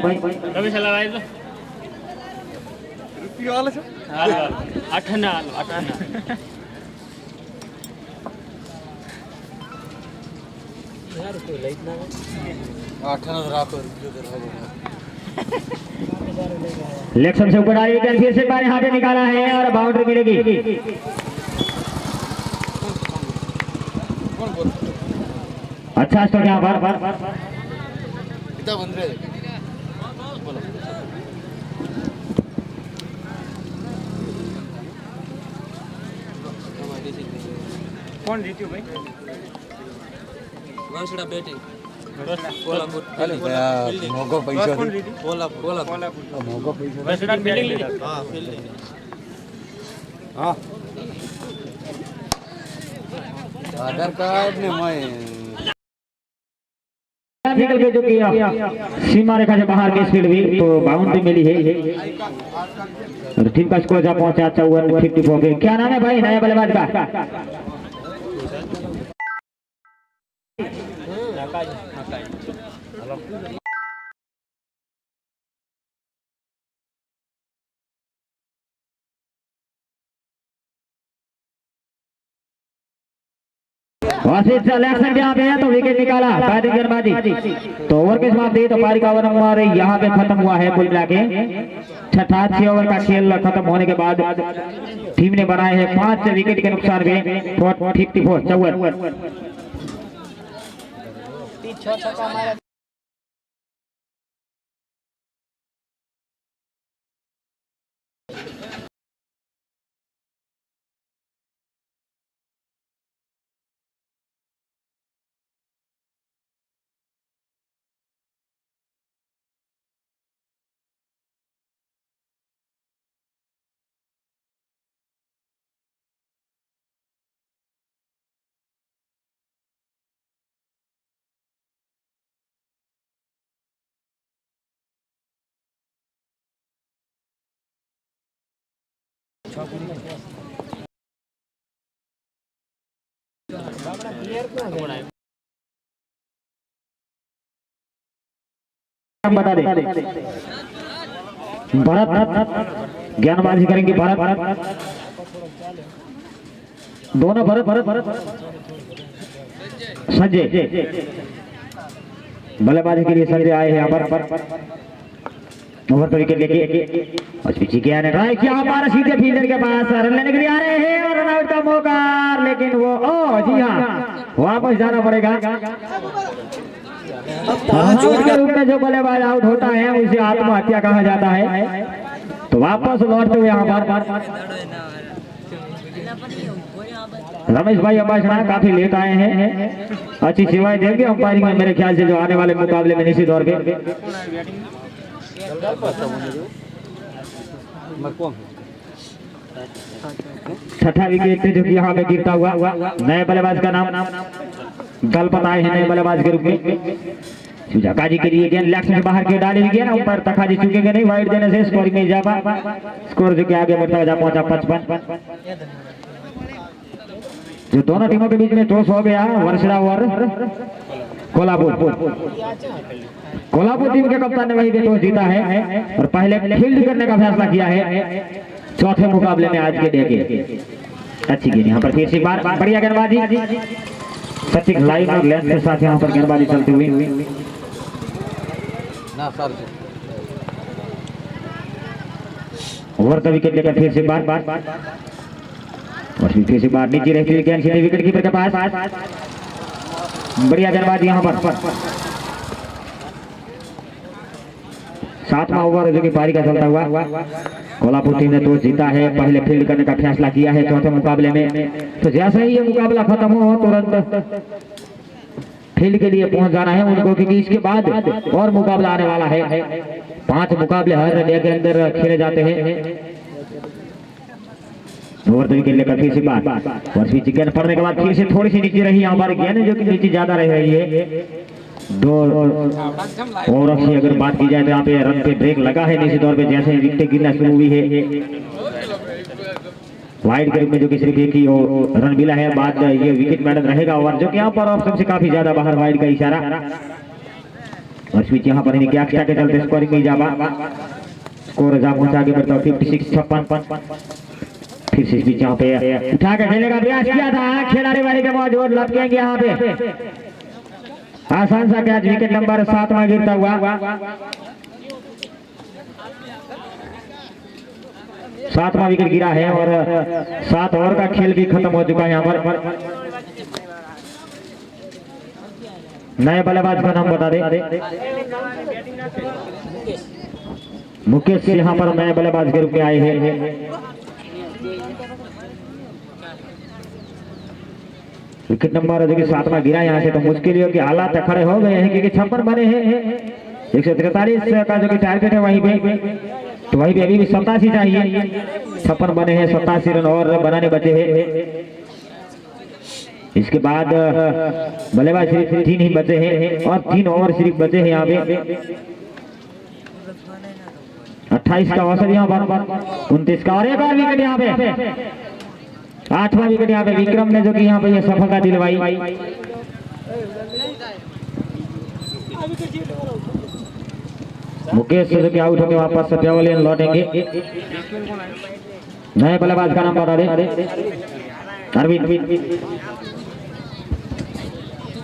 इलेक्शन से ऊपर आई फिर से बार यहाँ पे निकाला है और बाउंड्री मिलेगी। अच्छा स्टॉक यहाँ पर कौन जीती भाई? वर्षड़ा बैटिंग मोगो पैसा मोगो पैसा वर्षड़ा फील्डिंग ली। हाँ फील्डिंग। हाँ आधार कार्ड ने मैं निकल के जो किया सीमा रेखा से बाहर की स्पीड भी तो बाउंड्री मिली है और टीम का स्कोर जा पहुंचा 54-54। क्या नाम है भाई नया बल्लेबाज का? सिलेक्शन यहाँ पे है तो विकेट निकाला बैटिंग गेंदबाजी। तो ओवर के समाप्ति तो पारी का ओवर नंबर यहाँ पे खत्म हुआ है। कुल मिला के 6 ओवर का खेल खत्म होने के बाद टीम ने बनाए हैं 5 विकेट के नुकसान में 54। बता दे भरत ज्ञानबाजी करेंगे। भरत दोनों भरत संजय बल्लेबाजी के लिए संजय आए हैं यहाँ पर। ओवर पर विकेट लेके पीछे किया ने ट्राई किया हमारा सीधे फील्डर के पास रन लेने के लिए आ रहे हैं और रन आउट का मौका, लेकिन वो जी हाँ वापस जाना पड़ेगा। रूप में जो बल्लेबाज आउट होता है उसे आत्महत्या कहा जाता है। तो वापस लौटते हुए यहाँ पर रमेश भाई अंबासड़ा काफी लेट आए हैं, अच्छी सेवाएं देंगे अंपायरिंग में मेरे ख्याल से जो आने वाले मुकाबले में निश्चित तौर पे। छठा विकेट जो कि यहाँ पे गिरता हुआ नए बल्लेबाज का नाम दलपत आए हैं नए बल्लेबाज के रूप में। काजी के लिए गेंद लेग से बाहर की डाली हुई गेंद ऊपर तखाजी चुकेंगे नहीं, वाइड देने से स्कोरिंग नहीं जा पा। स्कोर जो कि आगे बढ़ता जा पहुंचा 55। जो दोनों टीमों के बीच में टॉस हो गया वर्षड़ा और कोल्हापुर टीम के कप्तान ने वही टॉस जीता है और पहले फील्ड करने का फैसला किया है चौथे मुकाबले में आज के डे के। अच्छी गेंद यहाँ पर फिर से बार बढ़िया गेंदबाजी सटीक लाइन और लेंथ के साथ यहाँ पर गेंदबाजी चलती हुई। ओवर का विकेट लेकर फिर से बार और फिर से बाहर नीचे रहती हुई गेंद सीधे विकेट कीपर के पास। बढ़िया गेंदबाजी यहाँ पर। 7वां ओवर जो कि पारी का चलता हुआ कोल्हापुर टीम ने टॉस जीता है, पहले फील्ड करने का फैसला किया है चौथे मुकाबले में। तो जैसे ही ये मुकाबला खत्म हो तुरंत फील्ड के लिए पहुंच जाना है उनको, क्योंकि इसके बाद और मुकाबला आने वाला है। 5 मुकाबले हर डे के अंदर खेले जाते हैं। ओवर विकेट लेकर फिर से बात और फिर गेंद पड़ने के बाद फिर से थोड़ी सी नीचे रही यहाँ पर गेंद जो कि नीचे ज्यादा रह रही है। 2 ओवर की अगर बात की जाए तो यहाँ पे रन पे ब्रेक लगा है निश्चित तौर पे। जैसे विकेट गिरना शुरू हुई है वाइड के रूप में जो कि सिर्फ एक ही रन मिला है, बाद ये विकेट मैडम रहेगा ओवर जो कि यहाँ पर ऑप्शन से काफी ज्यादा बाहर वाइड का इशारा। और स्विच यहाँ पर क्या के चलते स्कोरिंग में जावा स्कोर जा पहुंचा के बढ़ता 56-56। फिर से स्विच यहाँ पे उठा के खेलने का प्रयास किया था खिलाड़ी वाले के मौजूद लटकेंगे यहाँ पे। आसान सा कैच विकेट नंबर 7वां गिरता हुआ। 7वां विकेट गिरा है और 7 ओवर का खेल भी खत्म हो चुका है यहाँ पर। नए बल्लेबाज का नाम बता दे। मुकेश यहाँ पर नए बल्लेबाज के रूप में आए हैं। विकेट नंबर जो कि 7वां गिरा यहाँ से, तो मुश्किल के हालात खड़े हो गए हैं क्योंकि 56 बने हैं। 143 का जो कि टारगेट है वहीं पे, तो वहीं पे अभी भी 87 चाहिए। 56 बने हैं, 87 रन और बनाने बचे हैं। इसके बाद बल्लेबाज सिर्फ 3 ही बचे हैं और 3 ओवर सिर्फ बचे हैं यहाँ पे। 28 का औसत यहाँ पर, 29 का और एक और विकेट यहाँ पे। 8वां विकेट यहाँ पे विक्रम ने जो कि यहाँ पे ये सफलता दिलवाई। मुकेश जो कि आउट होकर वापस पेवेलियन लौटेंगे। नए बल्लेबाज का नाम बता दे। अरविंद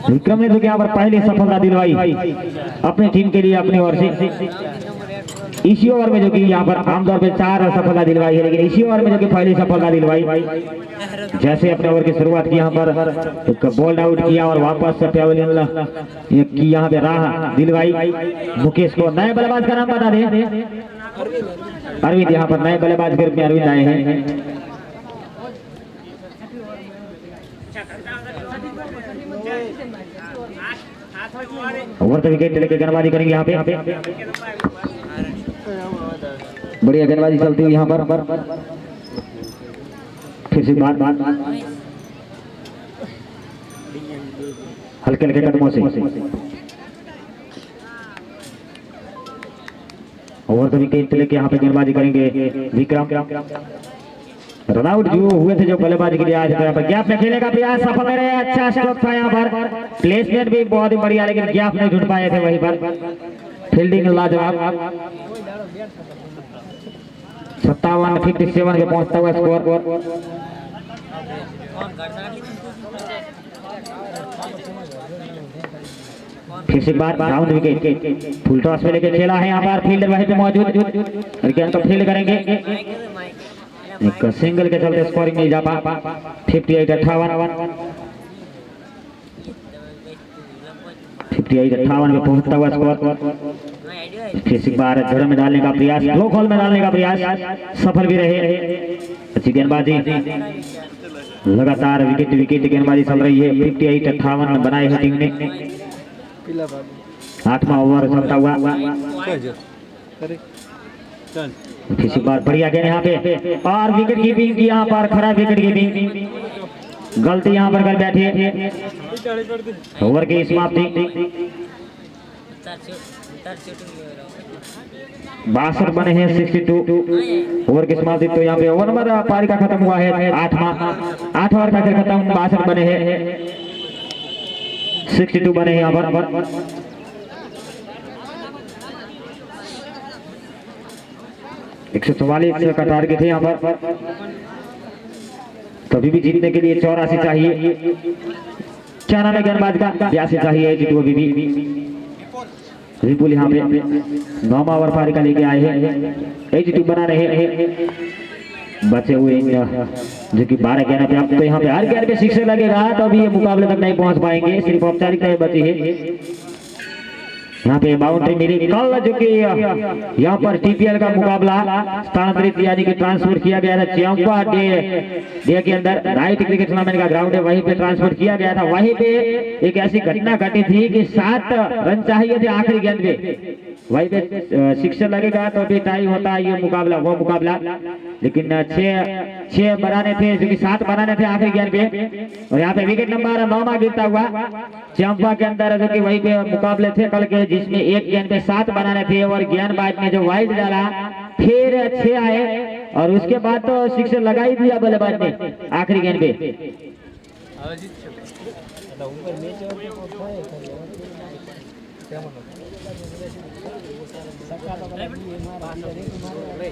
विक्रम ने जो कि यहाँ पर पहली सफलता दिलवाई अपनी टीम के लिए अपनी ओर से। इसी ओवर में जो कि यहाँ पर आमतौर पे 4 सफलता दिलवाई है, लेकिन इसी ओवर में जो कि पहली सफलता दिलवाई। जैसे अपने ओवर की शुरुआत की यहाँ पर तो बॉल्ड आउट किया और वापस पेवेलियन की यहाँ पे राह दिलवाई मुकेश को। नए बल्लेबाज का नाम बता दे। अरविंद यहाँ पर नए बल्लेबाज के रूप में अरविंद आए हैं। ओवर द विकेट लेके गेंदबाजी करेंगे यहाँ पे। बढ़िया गेंदबाजी चलती हुई यहाँ पर। फिर से बात हल्के हल्के कदमों से ओवर द विकेट लेके यहाँ पे गेंदबाजी करेंगे विक्रम। रनआउट जो हुए थे जो बल्लेबाजी के लिए आज यहाँ पर गैप में खेलने का प्रयास सफल रहे। अच्छा स्ट्रोक था यहाँ पर, प्लेसमेंट भी बहुत ही बढ़िया, लेकिन गैप नहीं ढूंढ पाए थे वहीं पर। फील्डिंग लाजवाब। 57-57 पे पहुंचता हुआ स्कोर। फिर से बार राउंड विकेट फुल टॉस में लेके खेला है यहाँ पर। फील्डर वहीं पे मौजूद और गेंद को फील्ड करेंगे। एक सिंगल के चलते स्कोरिंग नहीं जा पा। 58-58 में पहुंचता हुआ स्कोर। फिर से बार जड़ में डालने का प्रयास, लो खोल में डालने का प्रयास, सफल भी रहे। अच्छी गेंदबाजी, लगातार विकेट गेंदबाजी चल रही है। 58-58 बनाए है टीम ने। 8वां ओवर चलता हुआ। फिर से बार बढ़िया गेंद यहाँ पे और विकेट कीपिंग की यहाँ पर खराब विकेट कीपिंग गलती यहाँ पर कर बैठे। ओवर की समाप्ति। 62 बने हैं 62 ओवर की समाप्ति। तो यहाँ पे ओवर नंबर पारी का खत्म हुआ है। 8 ओवर का खेल खत्म। 62 बने हैं 62 बने हैं यहाँ पर। एक 144 का टारगेट है यहाँ पर। कभी भी जीतने के लिए 84 चाहिए। चारा में गेंदबाज का 82 चाहिए। जीतो अभी भी विपुल यहाँ पे 9वां ओवर पारी का लेके आए हैं। 82 बना रहे हैं। बचे हुए जो कि 12 गेंद पे, अब तो यहाँ पे हर गेंद पे सिक्सर लगेगा तो अभी ये मुकाबले तक नहीं पहुंच पाएंगे, सिर्फ औपचारिकताएं बची है। यहाँ पे बाउंड्री मिली कल, जो कि यहाँ पर टीपीएल का मुकाबला स्थानांतरित यानी कि ट्रांसफर किया गया था चंपा डे के अंदर, राइट क्रिकेट टूर्नामेंट का ग्राउंड है वहीं पे ट्रांसफर किया गया था। वहीं पे एक ऐसी घटना घटी थी कि 7 रन चाहिए थे आखिरी गेंद पे, वहीं पे सिक्सर लगेगा तो भी टाई होता है ये मुकाबला, वो मुकाबला, लेकिन 6 बनाने थे, जो कि 7 बनाने थे आखिरी गेंद पे। और यहाँ पे विकेट नंबर 9 गिरता हुआ चंपा के अंदर, जो कि वहीं पे मुकाबले थे कल के, जिसमें एक गेंद पे 7 बनाने थे और गेंदबाज ने जो वाइड डाला फिर 6 आए और उसके बाद तो सिक्सर लगा ही दिया बल्लेबाज ने आखिरी गेंद पे।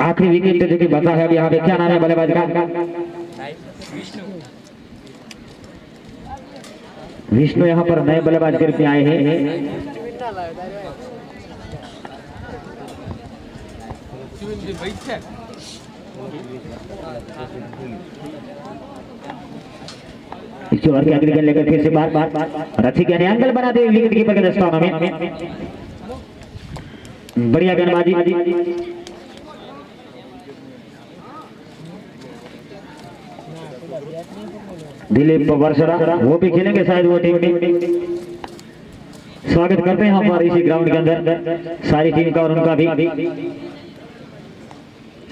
आखिरी विकेट जो कि बचा है अभी, यहाँ पे क्या नाम है बल्लेबाज का? विष्णु यहाँ पर नए बल्लेबाज करके आए हैं। इस ओवर के अगली गेंद लेकर फिर से बार अच्छी गेंद एंगल बना दे विकेट कीपर के दस्तानों में, बढ़िया गेंदबाजी। दिलीप वर्षरा वो भी खेलेंगे शायद वो टीम में। स्वागत करते हैं यहाँ पर इसी ग्राउंड के अंदर सारी टीम का और उनका भी।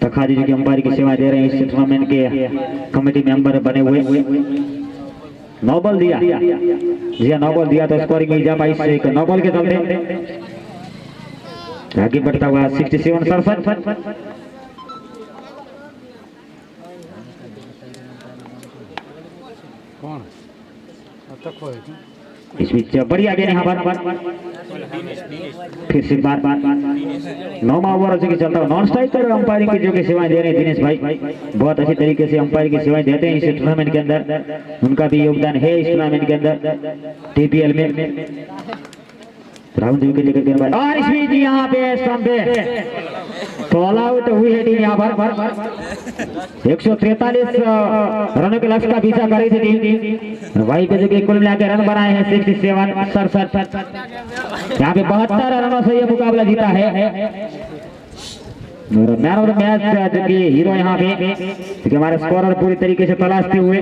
तखा जी जो कि अंपायर की सेवा दे रहे हैं इस टूर्नामेंट के कमेटी मेंबर बने हुए। 9 बॉल दिया जी, 9 बॉल दिया तो स्कोरिंग मिल जा 9 बॉल के चलते आगे बढ़ता हुआ 67 67। कौन इस बीच बढ़िया गेंद यहाँ पर फिर से बार 9वां ओवर जो कि चलता है नॉन स्ट्राइकर अंपायरिंग की जो कि सेवाएं दे रहे हैं दिनेश भाई, बहुत अच्छी तरीके से अंपायर की सेवाएं देते हैं इस टूर्नामेंट के अंदर, उनका भी योगदान है इस टूर्नामेंट के अंदर टीपीएल में। राउंड विकेट लेकर गेंदबाज और इस बीच यहाँ पे स्टंप पे ऑल आउट हुई है टीम यहाँ पर। 143 रनों के लक्ष्य का पीछा कर रही थी टीम, वहीं पे जो कि कुल मिलाकर रन बनाए हैं 67 यहाँ पे 72 रनों से ये मुकाबला जीता है। मैन ऑफ द मैच जो कि हीरो यहाँ पे, क्योंकि हमारे स्कोरर पूरी तरीके से तलाशते हुए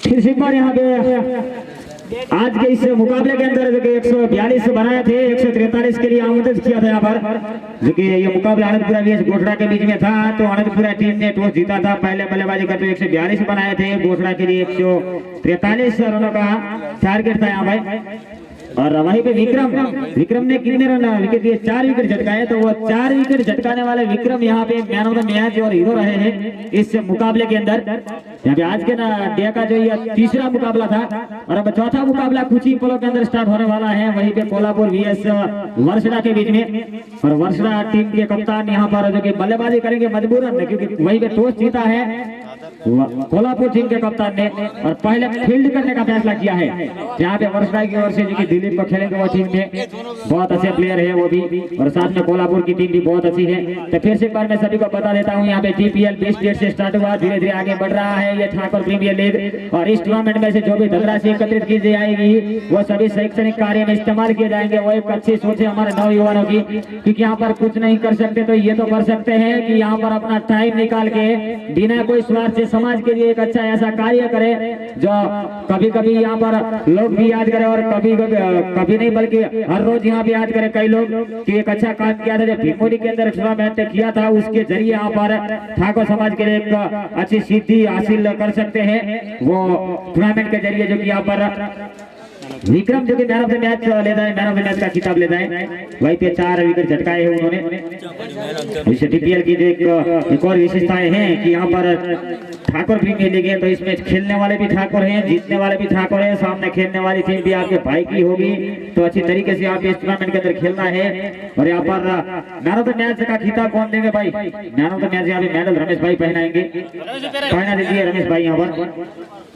फिर से बार यहाँ पे आज के इस मुकाबले के अंदर जो कि 142 बनाए थे, 143 के लिए आमंत्रित किया था यहाँ पर, जो कि ये मुकाबला आनंदपुरा वीएस गोठड़ा के बीच में था। तो आनंदपुरा टीम ने टॉस जीता था, पहले बल्लेबाजी करते 142 बनाए थे, गोठड़ा के लिए 143 रनों का टारगेट था यहाँ पर। और वहीं पे विक्रम ने कितने रन विकेट दिए? 4 विकेट झटकाए, तो वो 4 विकेट झटकाने वाले विक्रम यहाँ पे मैन ऑफ द मैच और हीरो रहे हैं इस मुकाबले के अंदर। यहाँ पे आज के डे का जो ये तीसरा मुकाबला था और अब चौथा मुकाबला कुछ ही पलों के अंदर स्टार्ट होने वाला है, वहीं पे कोल्हापुर वीएस वर्षड़ा के बीच में। और वर्षड़ा टीम के कप्तान यहाँ पर जो कि बल्लेबाजी करेंगे मजबूरन, क्योंकि वहीं पे टॉस जीता है कोल्हापुर टीम के कप्तान ने और पहले फील्ड करने का फैसला किया है। यहाँ पे वर्षड़ा की ओर से जो कि दिलीप को खेलेंगे वो टीम में बहुत अच्छे प्लेयर है वो भी, और साथ में कोल्हापुर की टीम भी बहुत अच्छी है। तो फिर से एक बार मैं सभी को बता देता हूँ, यहाँ पे टीपीएल 20 डेट से स्टार्ट हुआ, धीरे धीरे आगे बढ़ रहा है ये ठाकुर प्रीमियर लीग। और इस टूर्नामेंट में से जो भी धनराशि एकत्रित की जाएगी वो सभी शैक्षणिक कार्य में इस्तेमाल किए जाएंगे। वो एक अच्छी सोच है हमारे नौयुवानों की, क्योंकि यहाँ पर कुछ नहीं कर सकते तो ये तो कर सकते हैं कि यहाँ पर अपना टाइम निकाल के बिना कोई स्वार्थ से समाज के लिए एक अच्छा ऐसा कार्य करे जो कभी कभी यहाँ पर लोग भी याद करें और कभी नहीं बल्कि हर रोज यहाँ पे याद करें कई लोग कि एक अच्छा काम किया था जो भीमोरी के अंदर टूर्नामेंट किया था, उसके जरिए यहाँ पर ठाकुर समाज के लिए एक अच्छी सिद्धि हासिल कर सकते हैं वो टूर्नामेंट के जरिए, जो कि यहाँ पर विक्रम जो कि मैन ऑफ द मैच लेता है, मैन ऑफ द मैच का खिताब लेता है। वहीं पे 4 विकेट झटकाए हैं उन्होंने। इस टीपीएल की जो एक और विशेषताएं हैं कि यहाँ पर ठाकुर प्रीमियर लीग है, तो इसमें खेलने वाले भी ठाकुर हैं, जीतने वाले भी ठाकुर हैं, सामने खेलने वाली टीम भी आपके भाई की होगी। तो अच्छी तरीके से आप इस टूर्नामेंट के अंदर खेलना है। और यहाँ पर मैन ऑफ द मैच का खिताब कौन देंगे भाई? मैन ऑफ द मैच यहाँ पे मेडल रमेश भाई पहनाएंगे, पहना दीजिए रमेश भाई यहाँ पर।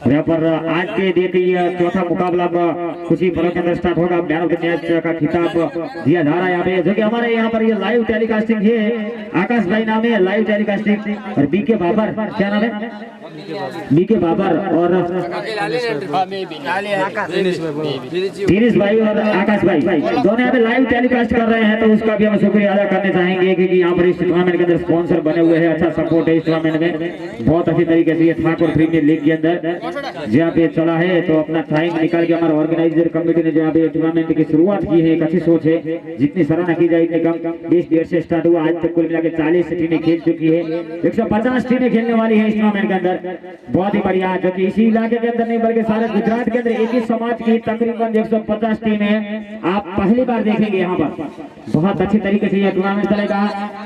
और यहाँ पर आज के देखिए चौथा मुकाबला कुछ ही पलों के अंदर स्टार्ट होगा मैन ऑफ द मैच का खिताब दिया जा रहा है यहाँ पे, जो कि हमारे यहाँ पर ये लाइव टेलीकास्टिंग है। आकाश भाई नाम है लाइव टेलीकास्टिंग, और बीके बाबर, क्या नाम है? बीके बाबर और धीरेश भाई और आकाश भाई दोनों यहाँ पे लाइव टेलीकास्ट कर रहे हैं, तो उसका भी हम शुक्रिया अदा करने चाहेंगे क्योंकि यहाँ पर इस टूर्नामेंट के अंदर स्पॉन्सर बने हुए हैं। अच्छा सपोर्ट है इस टूर्नामेंट में, बहुत अच्छी तरीके से ये ठाकुर प्रीमियर लीग के अंदर जहाँ पे चला है, तो अपना टाइम निकाल के हमारे ऑर्गेनाइजर कमेटी ने जहाँ पे टूर्नामेंट की शुरुआत की है, एक अच्छी सोच है। जितनी सराहना की जाए इतनी कम। 20 से स्टार्ट हुआ, आज तक कुल मिला के 40 टीमें खेल चुकी है, 150 टीमें खेलने वाली है इस टूर्नामेंट के अंदर। बहुत ही बढ़िया, जो कि इसी इलाके के अंदर नहीं बल्कि सारे गुजरात के अंदर एक ही समाज की तकरीबन 150 टीमें आप पहली बार देखेंगे यहाँ पर। बहुत अच्छी तरीके से यह टूर्नामेंट चलेगा।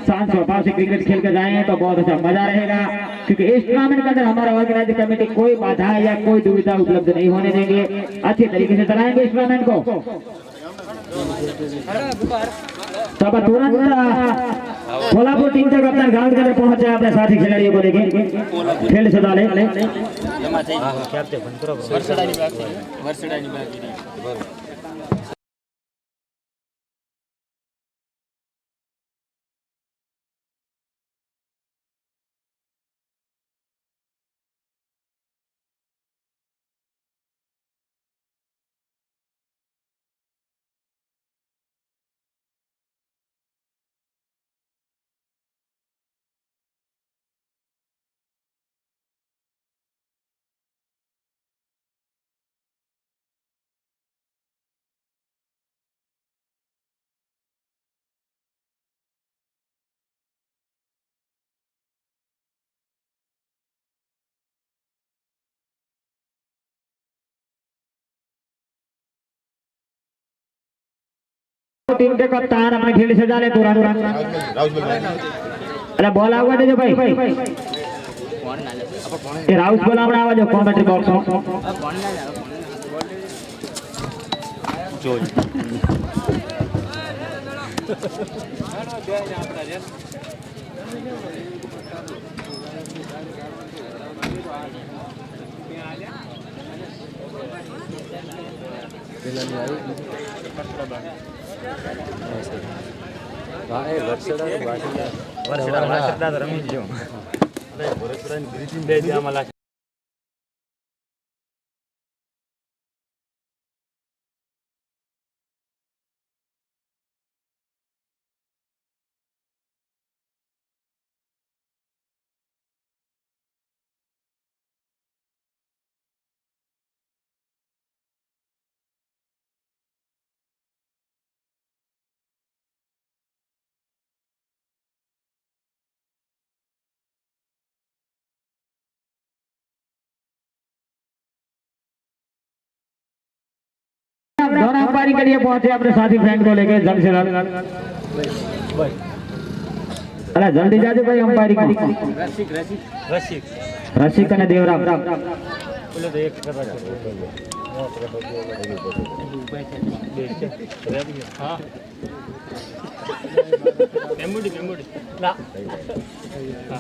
शांत स्वभाव से क्रिकेट खेल कर जाए तो बहुत अच्छा मजा रहेगा, क्योंकि इस टूर्नामेंट के अंदर हमारा ऑर्गेनाइजिंग कमेटी कोई बाधा या कोई दुविधा उपलब्ध नहीं होने देंगे। अच्छी तरीके से चलाएंगे इस टूर्नामेंट को। तब तुरंत कोल्हापुर टीम तक अपना ग्राउंड के अंदर पहुंचे अपने साथी खिलाड़ियों को लेके फील्ड से डाले। टीम के कप्तान अपने फील्ड से डाले तुरंत। अरे बॉल आवा दे भाई, ये राउस बॉल अपना आवा जो कमेंट्री बॉक्स जो दोनों अंपायरी के लिए पहुंचे अपने साथी फ्रेंड को लेके जल्द से जल्द। अरे जल्दी जाते भाई अंपायरी को। रसिक कने देवराम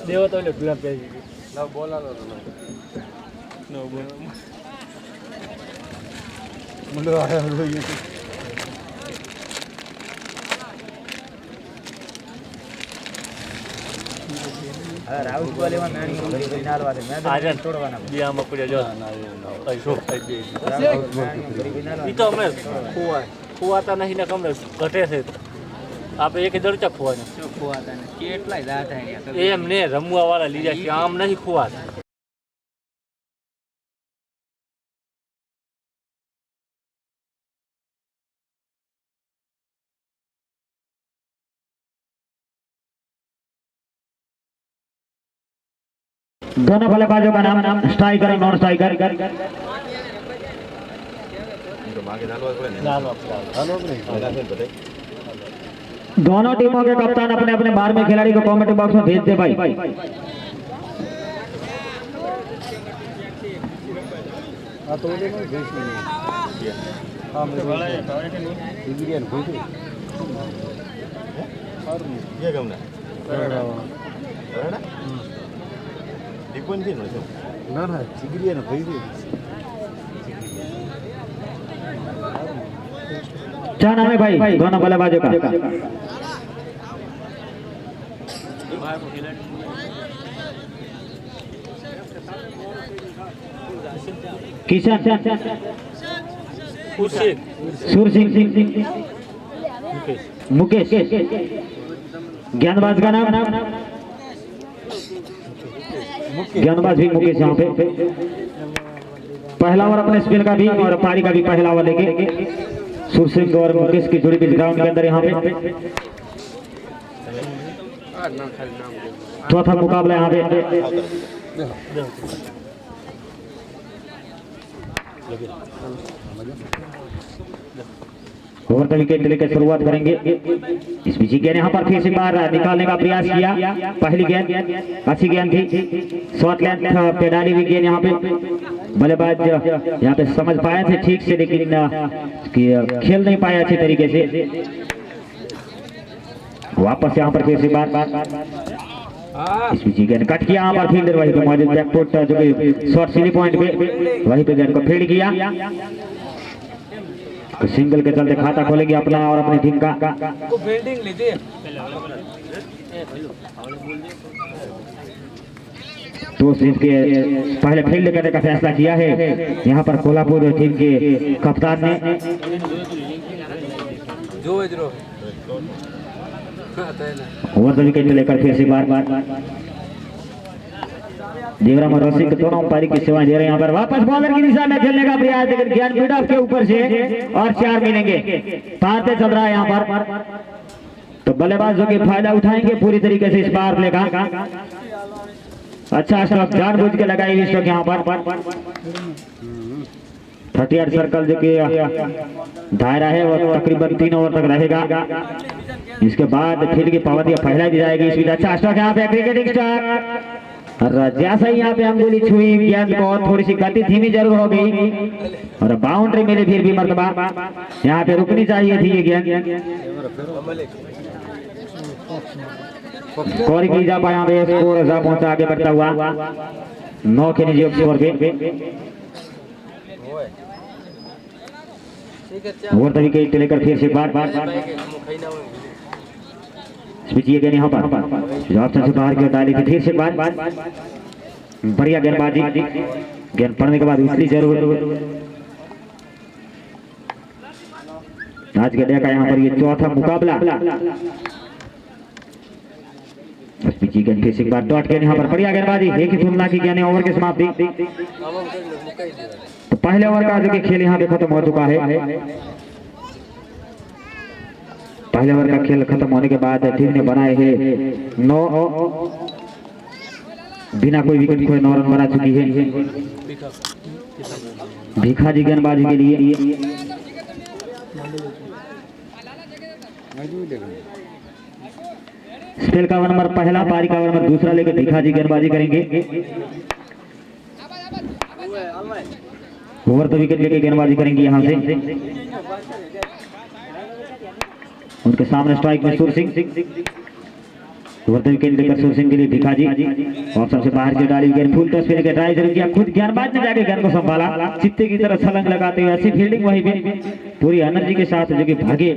देव तो बोला राउस वाले में नानी घरी घरी नाल वाले मैं आज तोड़वाना दिया मकुड़िया जो ऐसो ई तो हमें खुआता नहीं ना कम घटे से आप एक इधर तक खुआ नहीं खुआता नहीं કેટલા જાત है एम ने रमुआ वाला लीजा कि आम नहीं खुआता। दोनों बल्लेबाजों का नाम स्ट्राइकर और नॉन स्ट्राइकर। दोनों टीमों के कप्तान अपने अपने बार में खिलाड़ी को कमेंट बॉक्स में भेज दे भाई। ना चिगरिया ना भाई क्या नाम है भाई दोनों बल्लेबाजों का? किशन, सूर सिंह, मुकेश। गेंदबाज का नाम? गेंदबाज भी मुकेश। यहाँ पे पहला ओवर अपने स्पिन का भी और पारी का भी पहला ओवर लेके सूर सिंह और मुकेश की जोड़ी बीच ग्राउंड के अंदर यहाँ पे चौथा मुकाबला यहाँ पे। ओवर द विकेट लेकर शुरुआत करेंगे। इस बीच गेंद यहाँ पर फिर से बार निकालने का प्रयास किया। पहली गेंद अच्छी गेंद थी, शॉर्ट लेंथ पे डाली हुई गेंद। यहाँ पे बल्लेबाज यहाँ पे समझ पाए थे ठीक से, लेकिन खेल नहीं पाए अच्छे तरीके से। वापस यहाँ पर फिर से बार इस बीच गेंद कट किया। यहाँ पर फील्डर वहीं पे मौजूद बैकफुट जो कि शॉर्ट सीली पॉइंट पे वहीं पे गेंद को फील्ड किया। तो सिंगल के चलते खाता खोलेंगे अपना और अपनी टीम का। तो इसके पहले फील्ड करने का फैसला किया है यहाँ पर कोल्हापुर टीम के कप्तान ने। ओवर द विकेट लेकर फिर से बार देवराम और रसिक दोनों पारी की सेवाएं दे रहे हैं। यहाँ पर वापस बॉलर की दिशा में खेलने का प्रयास, लेकिन ज्ञान मिड ऑफ के ऊपर से और 4 मिलेंगे। पारते चल रहा है यहाँ पर, तो बल्लेबाज जो कि फायदा उठाएंगे पूरी तरीके से इस पावर प्ले का। अच्छा स्ट्रोक जानबूझ के लगाई हुई स्ट्रोक यहाँ पर। 38 सर्कल जो कि दायरा है वो तकरीबन 3 ओवर तक रहेगा। इसके बाद फील्ड की पाबंदी फैला दी जाएगी। इस बीच अच्छा स्ट्रोक यहाँ पे क्रिकेटिंग स्टार, जैसा ही यहाँ पे अंगुली छुई गेंद को थोड़ी सी गति धीमी जरूर हो गई और बाउंड्री मिली। फिर भी मर्तबा यहाँ पे रुकनी चाहिए थी ये गेंद। स्कोरिंग की जा पाया, स्कोर पहुंचा आगे बढ़ता हुआ 9 के निजी स्कोर पे। ओवर द विकेट लेकर फिर से बार स्विचिए गेंद यहाँ पर ऑप्शन से बाहर की डाली थी। फिर से बार बढ़िया गेंदबाजी, गेंद पड़ने के बाद उसकी जरूर। आज के डे का यहाँ पर ये चौथा मुकाबला। स्विचिए गेंद फिर से बार डॉट गेंद यहाँ पर बढ़िया गेंदबाजी, एक ही तुलना की गेंद ओवर की समाप्ति। तो पहले ओवर का जो कि खेल यहाँ पे खत्म हो चुका है। पहले ओवर का खेल खत्म होने के बाद टीम ने बनाए हैं 9, बिना कोई विकेट खोए 9 रन बना चुकी है। भिखाजी गेंदबाजी के लिए स्पेल का नंबर पहला, पारी का नंबर दूसरा लेकर भिखाजी गेंदबाजी करेंगे। ओवर द विकेट लेके गेंदबाजी करेंगे यहाँ से। उनके सामने स्ट्राइक में सूर सिंह। ओवर द विकेट लेकर सूर सिंह के लिए भिखाजी ऑप्शन से बाहर की डाली गेंद फुल टॉस पे लेकर ट्राई जरूर किया। खुद गेंदबाज ने जाके गेंद को संभाला, चित्ते की तरह छलांग लगाते हुए अच्छी फील्डिंग वहीं पे पूरी एनर्जी के साथ जो कि भागे।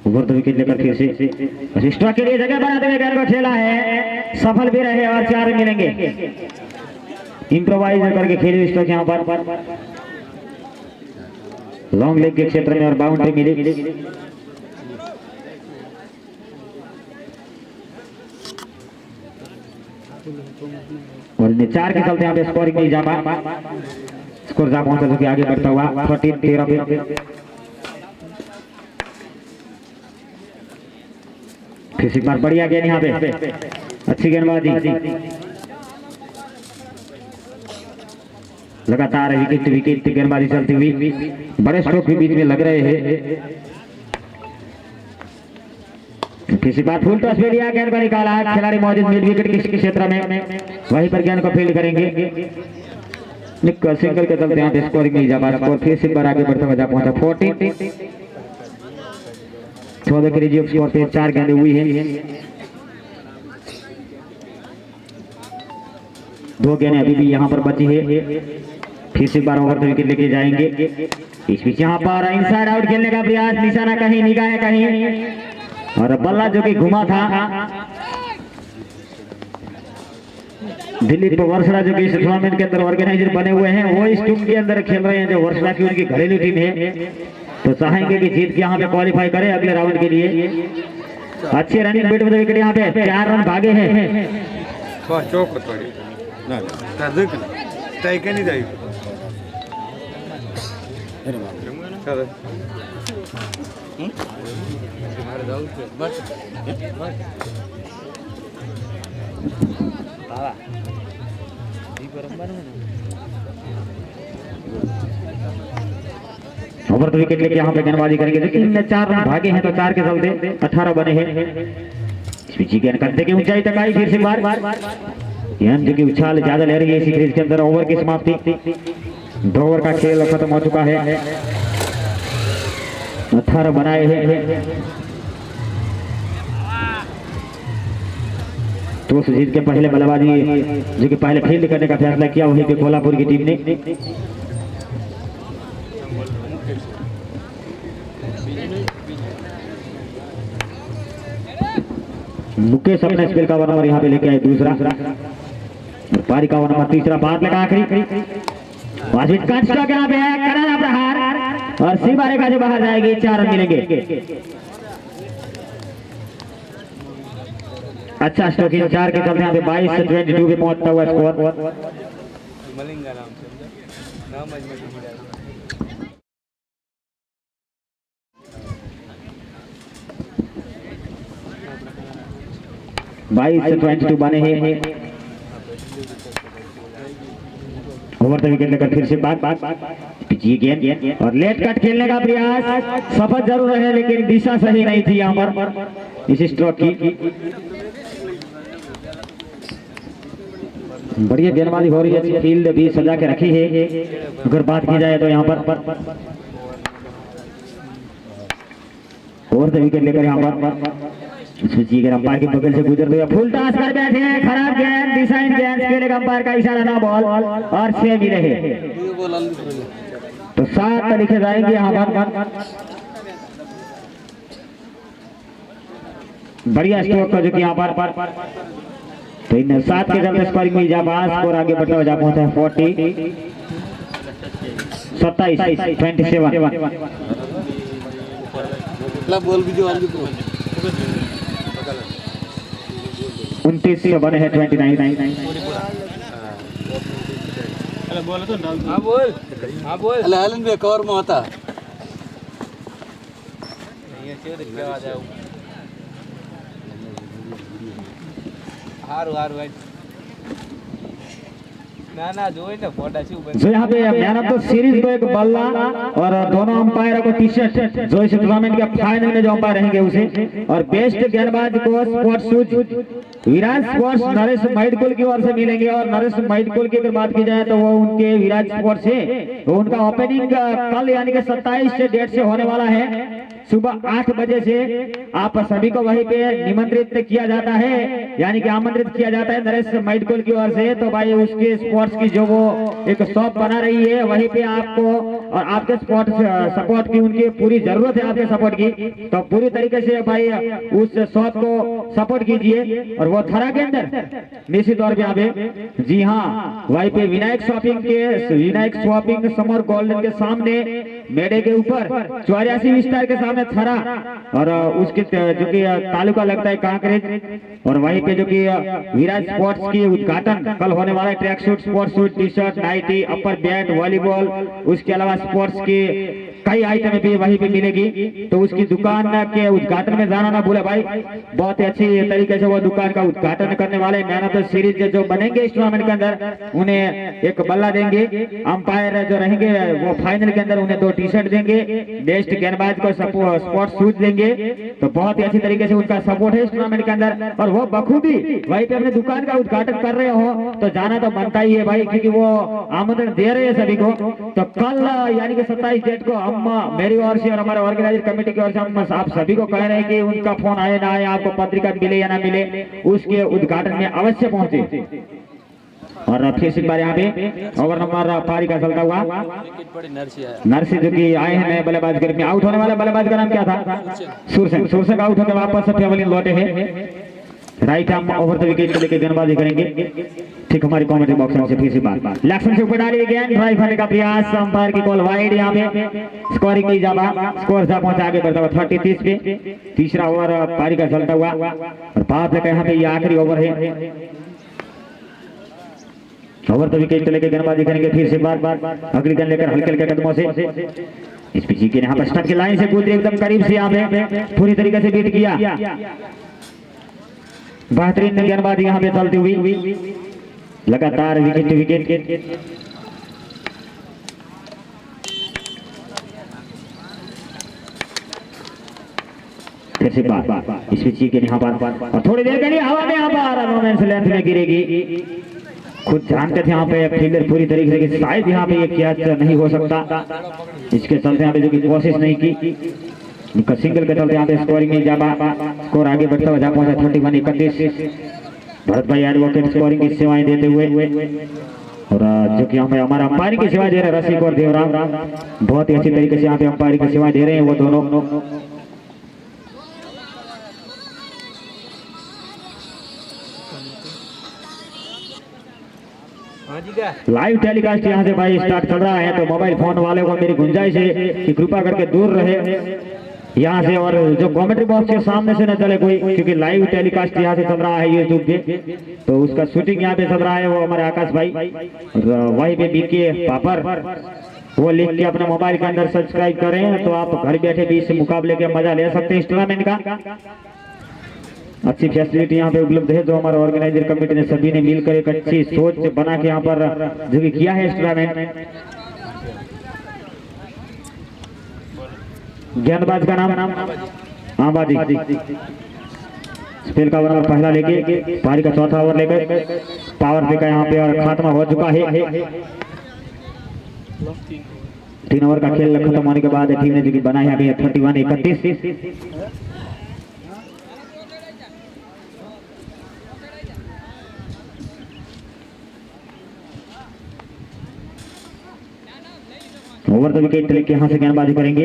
ओवर द विकेट लेकर फिर से स्ट्राइक के लिए जगह बनाते हुए गेंद को खेला है, सफल भी रहे और 4 मिलेंगे। इंप्रोवाइज करके खेली स्ट्राइक यहाँ पर लॉन्ग लेग के क्षेत्र में और बाउंड्री मिली। और 4 के चलते यहाँ पे स्कोरिंग नहीं जा पा, स्कोर जा पहुंचा जो कि आगे बढ़ता हुआ 13 पे। फिर से बार बढ़िया गेंद यहाँ पे, अच्छी गेंदबाजी, लगातार विकेट गेंदबाजी चलती हुई, बड़े स्ट्रोक के बीच में लग रहे हैं। किसी बार फुल टॉस पे लिया, गेंद को निकाला, खिलाड़ी मौजूद मिड विकेट के क्षेत्र में, वहीं पर गेंद को फील्ड करेंगे। सिंगल के चलते यहाँ पे स्कोरिंग नहीं जा पा, स्कोर फिर से बार आगे बढ़ता हुआ जा पहुंचा 14। 14 के रिजर्व स्कोर पे 4 गेंदें हुई हैं। 2 गेंदें अभी भी यहाँ पर बची है। फिर से 12 ओवर विकेट लेके जाएंगे। इस बीच यहाँ पर इनसाइड आउट खेलने का प्रयास, निशाना कहीं, निगाह कहीं, और बल्ला जो कि घुमा था। दिलीप वर्षड़ा जो कि इस टूर्नामेंट के अंदर ऑर्गेनाइजर बने हुए हैं, वो इस टीम के अंदर खेल रहे हैं जो वर्षड़ा की उनकी घरेलू टीम है। तो चाहेंगे कि जीत के यहाँ पे क्वालिफाई करे अगले राउंड के लिए। अच्छे रनिंग बेट में विकेट, यहाँ पे 4 रन भागे हैं। ओवर तो विकेट लेके यहाँ पे गेंदबाजी करेंगे, लेकिन 4 रन भागे हैं, तो 4 के चलते 18 बने हैं। गेंद करते की ऊंचाई तक आई, फिर से बार गेंद जो कि उछाल ज्यादा ले रही है इसी क्रीज के अंदर। ओवर की समाप्ति, 2 ओवर का खेल खत्म हो चुका है, 18 बनाए हैं। टॉस जीत के पहले बल्लेबाजी जो कि पहले फील्ड करने का फैसला किया, वहीं पे कोल्हापुर की टीम ने। मुकेश अपना स्पेल का नंबर यहाँ पे लेके आए दूसरा, और पारी का नंबर तीसरा, बात लगा आखिरी यहाँ पे है, करारा प्रहार, और सीमा रेखा से बाहर जाएगी, 4 रन मिलेंगे। अच्छा स्ट्रोकिंग, 4 के चलते यहाँ पे 22 से 22 पे पहुंचता हुआ स्कोर। बाईस से 22 बने हैं। ओवर द विकेट लेकर फिर से पिछी गेंद और लेट कट खेलने का प्रयास, सफल जरूर रहे लेकिन दिशा सही नहीं थी यहाँ पर इस स्ट्रोक की। बढ़िया गेंदबाजी हो रही है, फील्ड भी सजा के रखी है। अगर बात की जाए तो यहाँ पर ओवर द विकेट लेकर यहाँ पर अंपायर के बगल से गुजरते हुए फुल टॉस कर बैठे हैं। खराब गेंद, डिसाइन गेंद खेलने का अंपायर का इशारा था, बॉल और 6 भी रहे, तो 7 लिखे जाएंगे यहाँ पर। बढ़िया स्ट्रोक जो कि यहाँ पर तो इन 7 के चलते स्कोरिंग में इजाफा, स्कोर आगे बढ़ता हुआ जा पहुंचा है 40 27 27। बोल भी जो 29 से बने हैं 29। हलन भी कवर में होता जो यहाँ पे मैन ऑफ द सीरीज को एक बल्ला और दोनों अंपायर को टी शर्ट जो इस टूर्नामेंट के फाइनल में जो अंपायर रहेंगे उसे, और बेस्ट गेंदबाज को sports shoes Virat sports Naresh मैडकुल की ओर से मिलेंगे। और नरेश मैडकुल की अगर बात की जाए तो वो उनके विराट स्पोर्ट्स से, तो उनका ओपनिंग कल यानी कि 27 से डेट से होने वाला है, सुबह 8 बजे से। आप सभी को वहीं पे निमंत्रित किया जाता है, यानी कि आमंत्रित किया जाता है नरेश मैडकुल की ओर से। तो भाई उसके स्पोर्ट्स की जो वो एक शॉप बना रही है, वहीं पे आपको और आपके सपोर्ट की उनकी पूरी जरूरत है, आपके सपोर्ट की। तो पूरी तरीके से भाई उस शॉप को सपोर्ट कीजिए। और वो थरा के अंदर निश्चित तौर पे आवे, जी हाँ, वहीं पे विनायक शॉपिंग समर गोल्डन के सामने मेडे के ऊपर 84 विस्तार के सामने थरा, और उसके जो कि तालुका लगता है कांकरेज। और वहीं पे जो कि विराट स्पोर्ट्स की उद्घाटन कल होने वाला है। Track suit, sports suit, T shirt, nightie, upper bat, volleyball, उसके अलावा स्पोर्ट्स की कई आइटम भी वहीं पे मिलेगी। तो उसकी दुकान के उद्घाटन में जाना ना भूले भाई, बहुत ही अच्छी तरीके से वो दुकान का उद्घाटन करने वाले। मैन ऑफ द सीरीज जो बनेंगे इस टूर्नामेंट के अंदर, उन्हें एक बल्ला देंगे। अंपायर जो रहेंगे वो फाइनल के अंदर उन्हें 2 टी शर्ट देंगे। बेस्ट गेंदबाज को स्पोर्ट्स शूज देंगे। तो बहुत ही अच्छी तरीके से उनका सपोर्ट है इस टूर्नामेंट के अंदर। और वो बखूबी वहीं पे अपने दुकान का उद्घाटन कर रहे हो तो जाना तो बनता ही है भाई, क्योंकि वो आमंत्रण दे रहे हैं सभी को। तो कल यानी कि 27 डेट को हम मेरी ओर से और हमारे ऑर्गेनाइजर कमेटी की ओर से हम आप सभी को कह रहे हैं कि उनका फोन आए ना आए, आपको पत्रिका मिले या ना मिले, उसके उद्घाटन में अवश्य पहुंचे। और फिर से बार यहाँ पे ओवर नंबर पारी का चलता हुआ नरसी जो कि आए हैं नए बल्लेबाज के रूप में। आउट होने वाले बल्लेबाज का नाम क्या था? सूरसेन। सूरसेन आउट होकर वापस फेवलिन लौटे हैं। Right arm over the wicket को लेकर गेंदबाजी करेंगे। ठीक हमारी कमेंट्री बॉक्स में से फिर से बात लक्ष्मण से ऊपर डाली गेंद ड्राइव करने का प्रयास, अंपायर की कॉल वाइड। यहाँ पे स्कोरिंग की जावा, स्कोर जा पहुंचा आगे बढ़ता हुआ 30-30 पे। तीसरा ओवर पारी का चलता हुआ और पांच तक यहाँ पे ये आखिरी ओवर है। ओवर द विकेट को लेकर गेंदबाजी करेंगे फिर से बार अगली गेंद लेकर हल्के हल्के कदमों से इस पिच के यहाँ पर स्टंप की लाइन से गुजरे एकदम करीब से यहाँ पे पूरी तरीके से बीट किया। बेहतरीन गेंदबाजी यहाँ पे चलती हुई लगातार विकेट टू विकेट। फिर से बात इस पिच के यहाँ पर और थोड़ी देर के लिए हवा में यहाँ पर रोमेंस लेंथ में गिरेगी। खुद जानते थे यहाँ पे फील्डर पूरी तरीके से शायद यहाँ पे ये कैच नहीं हो सकता, इसके चलते यहाँ पे जो कि कोशिश नहीं की। इनका सिंगल के चलते यहाँ पे स्कोरिंग में जाबा, स्कोर आगे बढ़ता हुआ जा पहुंचा 31-31। भरत भाई एडवोकेट स्कोरिंग की सेवाएं देते हुए और जो कि हमें हमारा अंपायरिंग की सेवाएं दे रहे हैं रसिक और देवराम, बहुत ही अच्छी तरीके से यहाँ पे अंपायरिंग की सेवाएं दे रहे हैं वो दोनों। लाइव टेलीकास्ट यहाँ से भाई स्टार्ट चल रहा है, तो मोबाइल फोन वाले को मेरी गुंजाइश है कि कृपा करके दूर रहे यहाँ से और जो कमेंट्री बॉक्स के सामने से न चले कोई, क्योंकि लाइव टेलीकास्ट यहाँ से चल रहा है यूट्यूब पे, तो उसका शूटिंग यहाँ पे चल रहा है वो हमारे आकाश भाई। वहीं पे बीके पापर वो लिख के अपने मोबाइल के अंदर सब्सक्राइब करें तो आप घर बैठे भी इस मुकाबले के मजा ले सकते हैं। इस टूर्नामेंट का अच्छी फैसिलिटी यहाँ पे उपलब्ध है, जो हमारा ऑर्गेनाइजर कमेटी ने सभी ने मिलकर एक अच्छी सोच बना के यहाँ पर जो भी किया है इस टूर्नामेंट। गेंदबाज का नाम आबादी, स्पेल का ओवर पहला लेके पारी का चौथा ओवर लेकर पावर प्ले का यहाँ पे और खात्मा हो चुका है। 3 ओवर का खेल खत्म होने के बाद टीम ने जो कि बनाया है 31-31। ओवर द विकेट लेके यहाँ से गेंदबाजी करेंगे।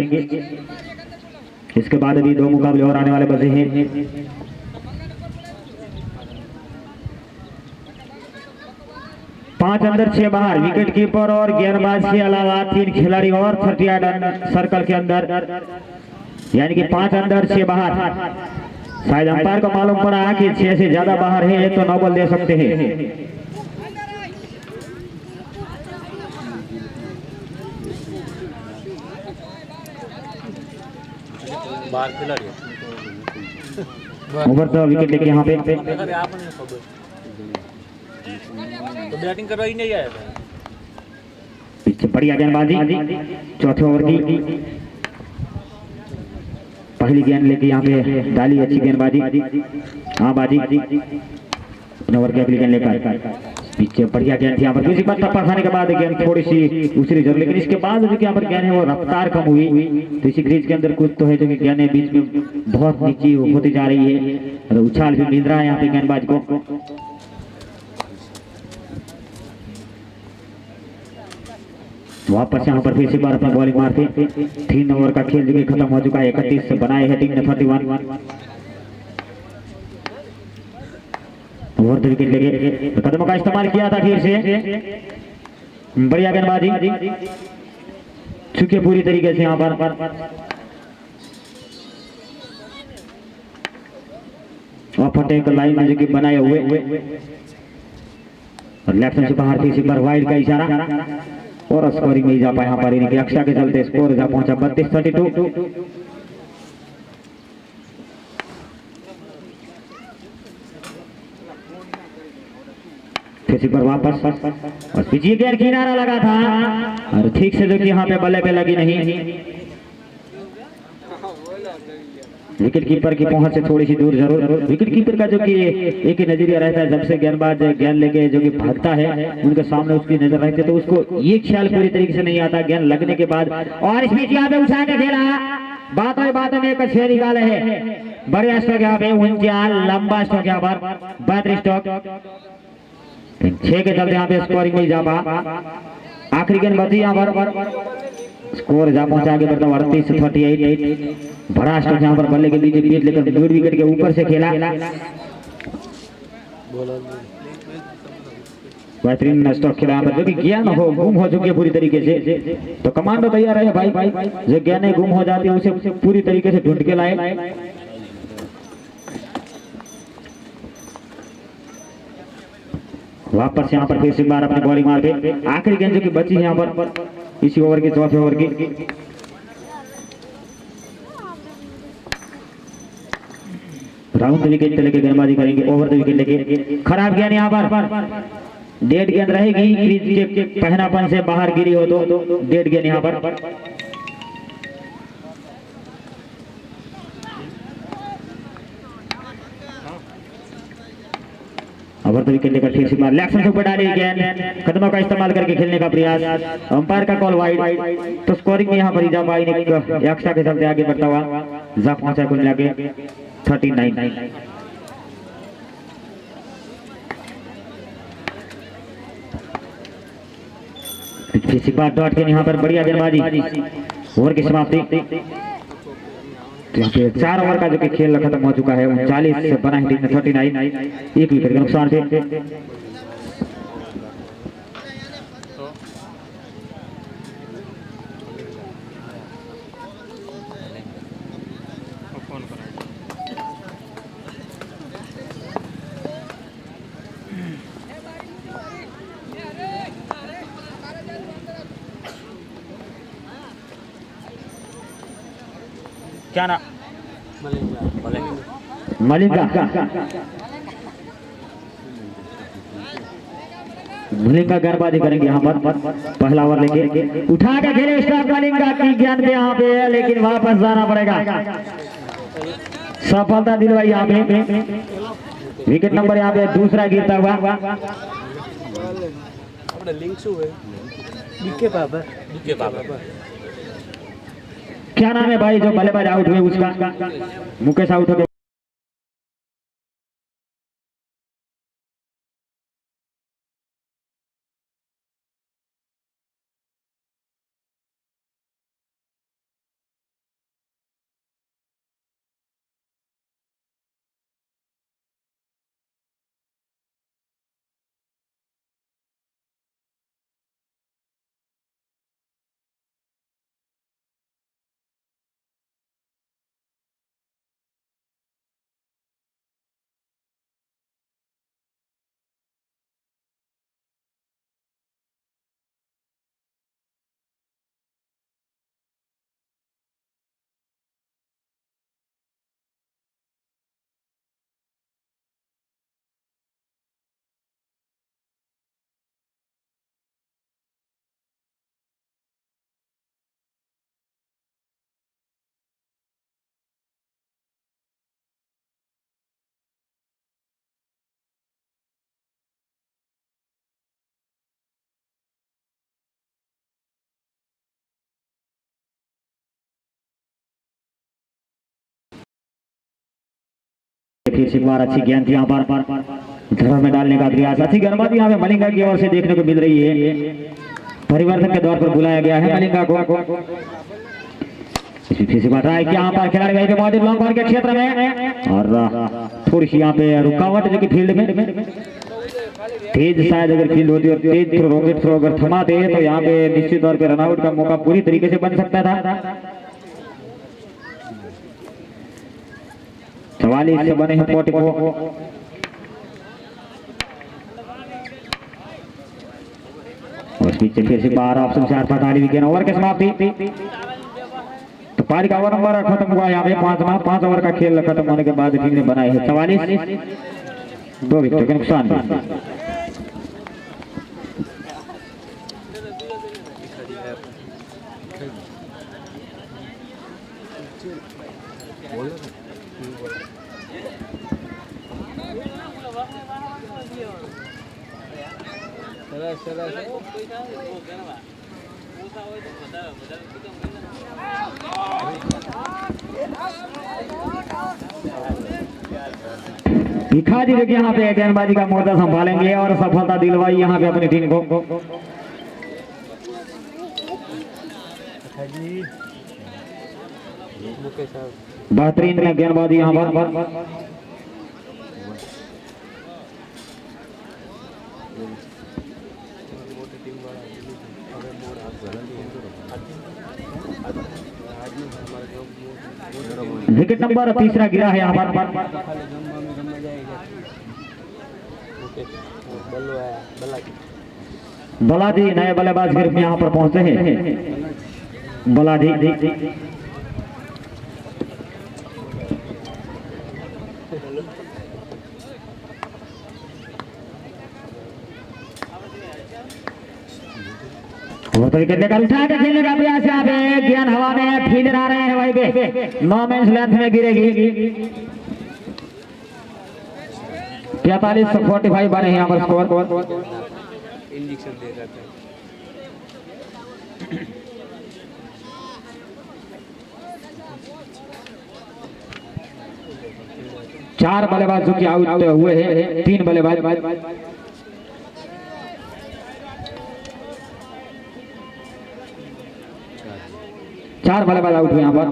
इसके बाद अभी 2 मुकाबले और आने वाले बचे हैं। पांच अंदर 6 बाहर, विकेट कीपर और गेंदबाज के अलावा 3 खिलाड़ी और 30 रन सर्कल के अंदर, यानी कि 5 अंदर 6 बाहर। शायद अंपायर को मालूम पड़ा कि 6 से ज्यादा बाहर है तो 9 बॉल दे सकते हैं। ओवर द विकेट लेके यहाँ पे तो बैटिंग करवाई नहीं आया पीछे बढ़िया गेंदबाजी। चौथे ओवर की पहली गेंद लेके यहाँ पे डाली, अच्छी गेंदबाजी। हाँ बाजी ओवर की अगली गेंद लेकर पीछे बढ़िया गेंद थी यहाँ पर, किसी पर टप्पा खाने के बाद गेंद थोड़ी सी दूसरी जरूर, लेकिन इसके बाद जो यहाँ पर गेंद है वो रफ्तार कम हुई, तो इसी क्रीज के अंदर कुछ तो है जो कि गेंद बीच में बहुत नीची होती जा रही है, तो उछाल भी मिल रहा है यहाँ पे गेंदबाज को। वापस यहाँ पर फिर से बार अपनी बॉलिंग मारते। 3 ओवर का खेल जो कि खत्म हो चुका है, 31 बनाए है टीम ने 31। ओवर द विकेट लेके कदमों का इस्तेमाल किया था फिर से, बढ़िया गेंदबाजी चुके पूरी तरीके से यहाँ पर। फटे एक लाइन में जो कि बनाए हुए और लेफ्ट से बाहर थी पर वाइड का इशारा और स्कोरिंग में जा पाया यहाँ पर, इनकी अक्षा के चलते स्कोर जा पहुंचा 32-32। किसी पर वापस और पिछली गेंद किनारा लगा था और ठीक से जो कि यहाँ पे बल्ले पे लगी नहीं। विकेट कीपर की पहुंच से थोड़ी सी दूर जरूर। विकेट कीपर का जो कि एक ही नजरिया रहता है, जब से गेंदबाज गेंद लेके जो कि भागता है उनके सामने उसकी नजर रहती है, तो उसको ये ख्याल पूरी तरीके से नहीं आता गेंद लगने के बाद। और इस बीच यहाँ पे उछा के खेला, बातों में एक छह निकाले है। बढ़िया स्ट्रोक यहाँ पे, 49 लंबा स्ट्रोक यहाँ पर, 32 स्ट्रोक। 6 के चलते यहाँ पे स्कोरिंग में इजाफा। आखिरी गेंद बची यहाँ पर, स्कोर जा पहुंचा आगे बढ़ता 38-38। बड़ा स्ट्रोक यहाँ पर बल्ले के नीचे पीट लेकर मिड विकेट के ऊपर से खेला। बेहतरीन स्ट्रोक खेला यहाँ पर, जो कि ज्ञान हो गुम हो चुकी है पूरी तरीके से। तो कमांडो तैयार है भाई, जो ज्ञान गुम हो जाती है उसे पूरी तरीके से ढूंढ के लाए। वापस यहाँ पर फिर से बार अपनी बॉलिंग मारते। आखिरी गेंद जो कि बची है यहाँ पर इसी ओवर की, चौथे ओवर की। राउंड विकेट पे लेके गेंदबाजी करेंगे, ओवर द विकेट लेके। खराब गेंद यहाँ पर, डेड गेंद रहेगी, क्रीज के पहनापन से बाहर गिरी हो तो डेड गेंद यहाँ पर। ओवर द विकेट लेकर फिर से बार लेफ्ट से ऊपर डाली गेंद, कदमों का इस्तेमाल करके खेलने का प्रयास। अंपायर का कॉल वाइड। तो स्कोरिंग में यहाँ पर इजाफा एक्स्ट्रा के चलते आगे बढ़ता हुआ जा पहुंचा कुल मिला के 39। फिर बार डॉट के यहाँ पर बढ़िया गेंदबाजी। ओवर की समाप्ति। तो यहाँ पे 4 ओवर का जो कि खेल खत्म हो चुका है। 39 से बना है टीम में 39, 1 विकेट के नुकसान से। क्या ना मलिंगा गेंदबाजी करेंगे यहाँ पर। पहला ओवर लेके उठा के खेले स्टॉप मलिंगा की गेंद पे यहाँ पे है, लेकिन वापस जाना पड़ेगा। सफलता दिलवाई यहाँ पे। विकेट नंबर यहाँ पे दूसरा गिरता हुआ। क्या नाम है भाई जो बल्लेबाज आउट हुए उसका? मुकेश आउट हो गए। फिर से बार अच्छी गेंद यहाँ पर धरा में डालने का प्रयास। अच्छी गेंदबाजी यहाँ पे मलिंगा की ओर से देखने को मिल रही है। परिवर्तन के दौर पर बुलाया गया है मलिंगा को। फिर से बताया कि यहाँ पर खिलाड़ी भाई के मौजूद लॉन्ग बॉल के क्षेत्र में, और थोड़ी सी यहाँ पे रुकावट जो कि फील्ड में तेज शायद अगर फील्ड होती और तेज रॉकेट थ्रो अगर थमाते तो यहाँ पे निश्चित तौर पर रनआउट का मौका पूरी तरीके से बन सकता था। 44 से बने हैं 44। और पीछे फिर से 12 ऑप्शन 4 48 विकेट। ओवर के समाप्ति। तो पारी का ओवर नंबर खत्म हुआ यहाँ पे 5 ओवर का खेल खत्म होने के बाद टीम ने बनाए है 44, 2 विकेट के नुकसान। भिखाजी देखिए यहाँ पे गेंदबाजी का मोर्चा संभालेंगे और सफलता दिलवाई यहाँ पे अपनी टीम को। बेहतरीन गेंदबाजी यहाँ पर। विकेट नंबर तीसरा गिरा है यहाँ पर। बलाजी नए बल्लेबाज ग्रुप में यहाँ पर पहुंचे हैं। बलाजी वो तो विकेट लेकर उठा के खेलने का प्रयास यहाँ पे। ज्ञान हवा में फील्डर आ रहे हैं वहीं पे। 9 मेंस लेंथ में गिरेगी। 45-45 बने हैं यहाँ पर स्कोर। इंजेक्शन दे रहा था। 4 बल्लेबाज जो कि आउट हुए हैं। 3 बल्लेबाज। 4 बल्लेबाज आउट हुए यहाँ पर।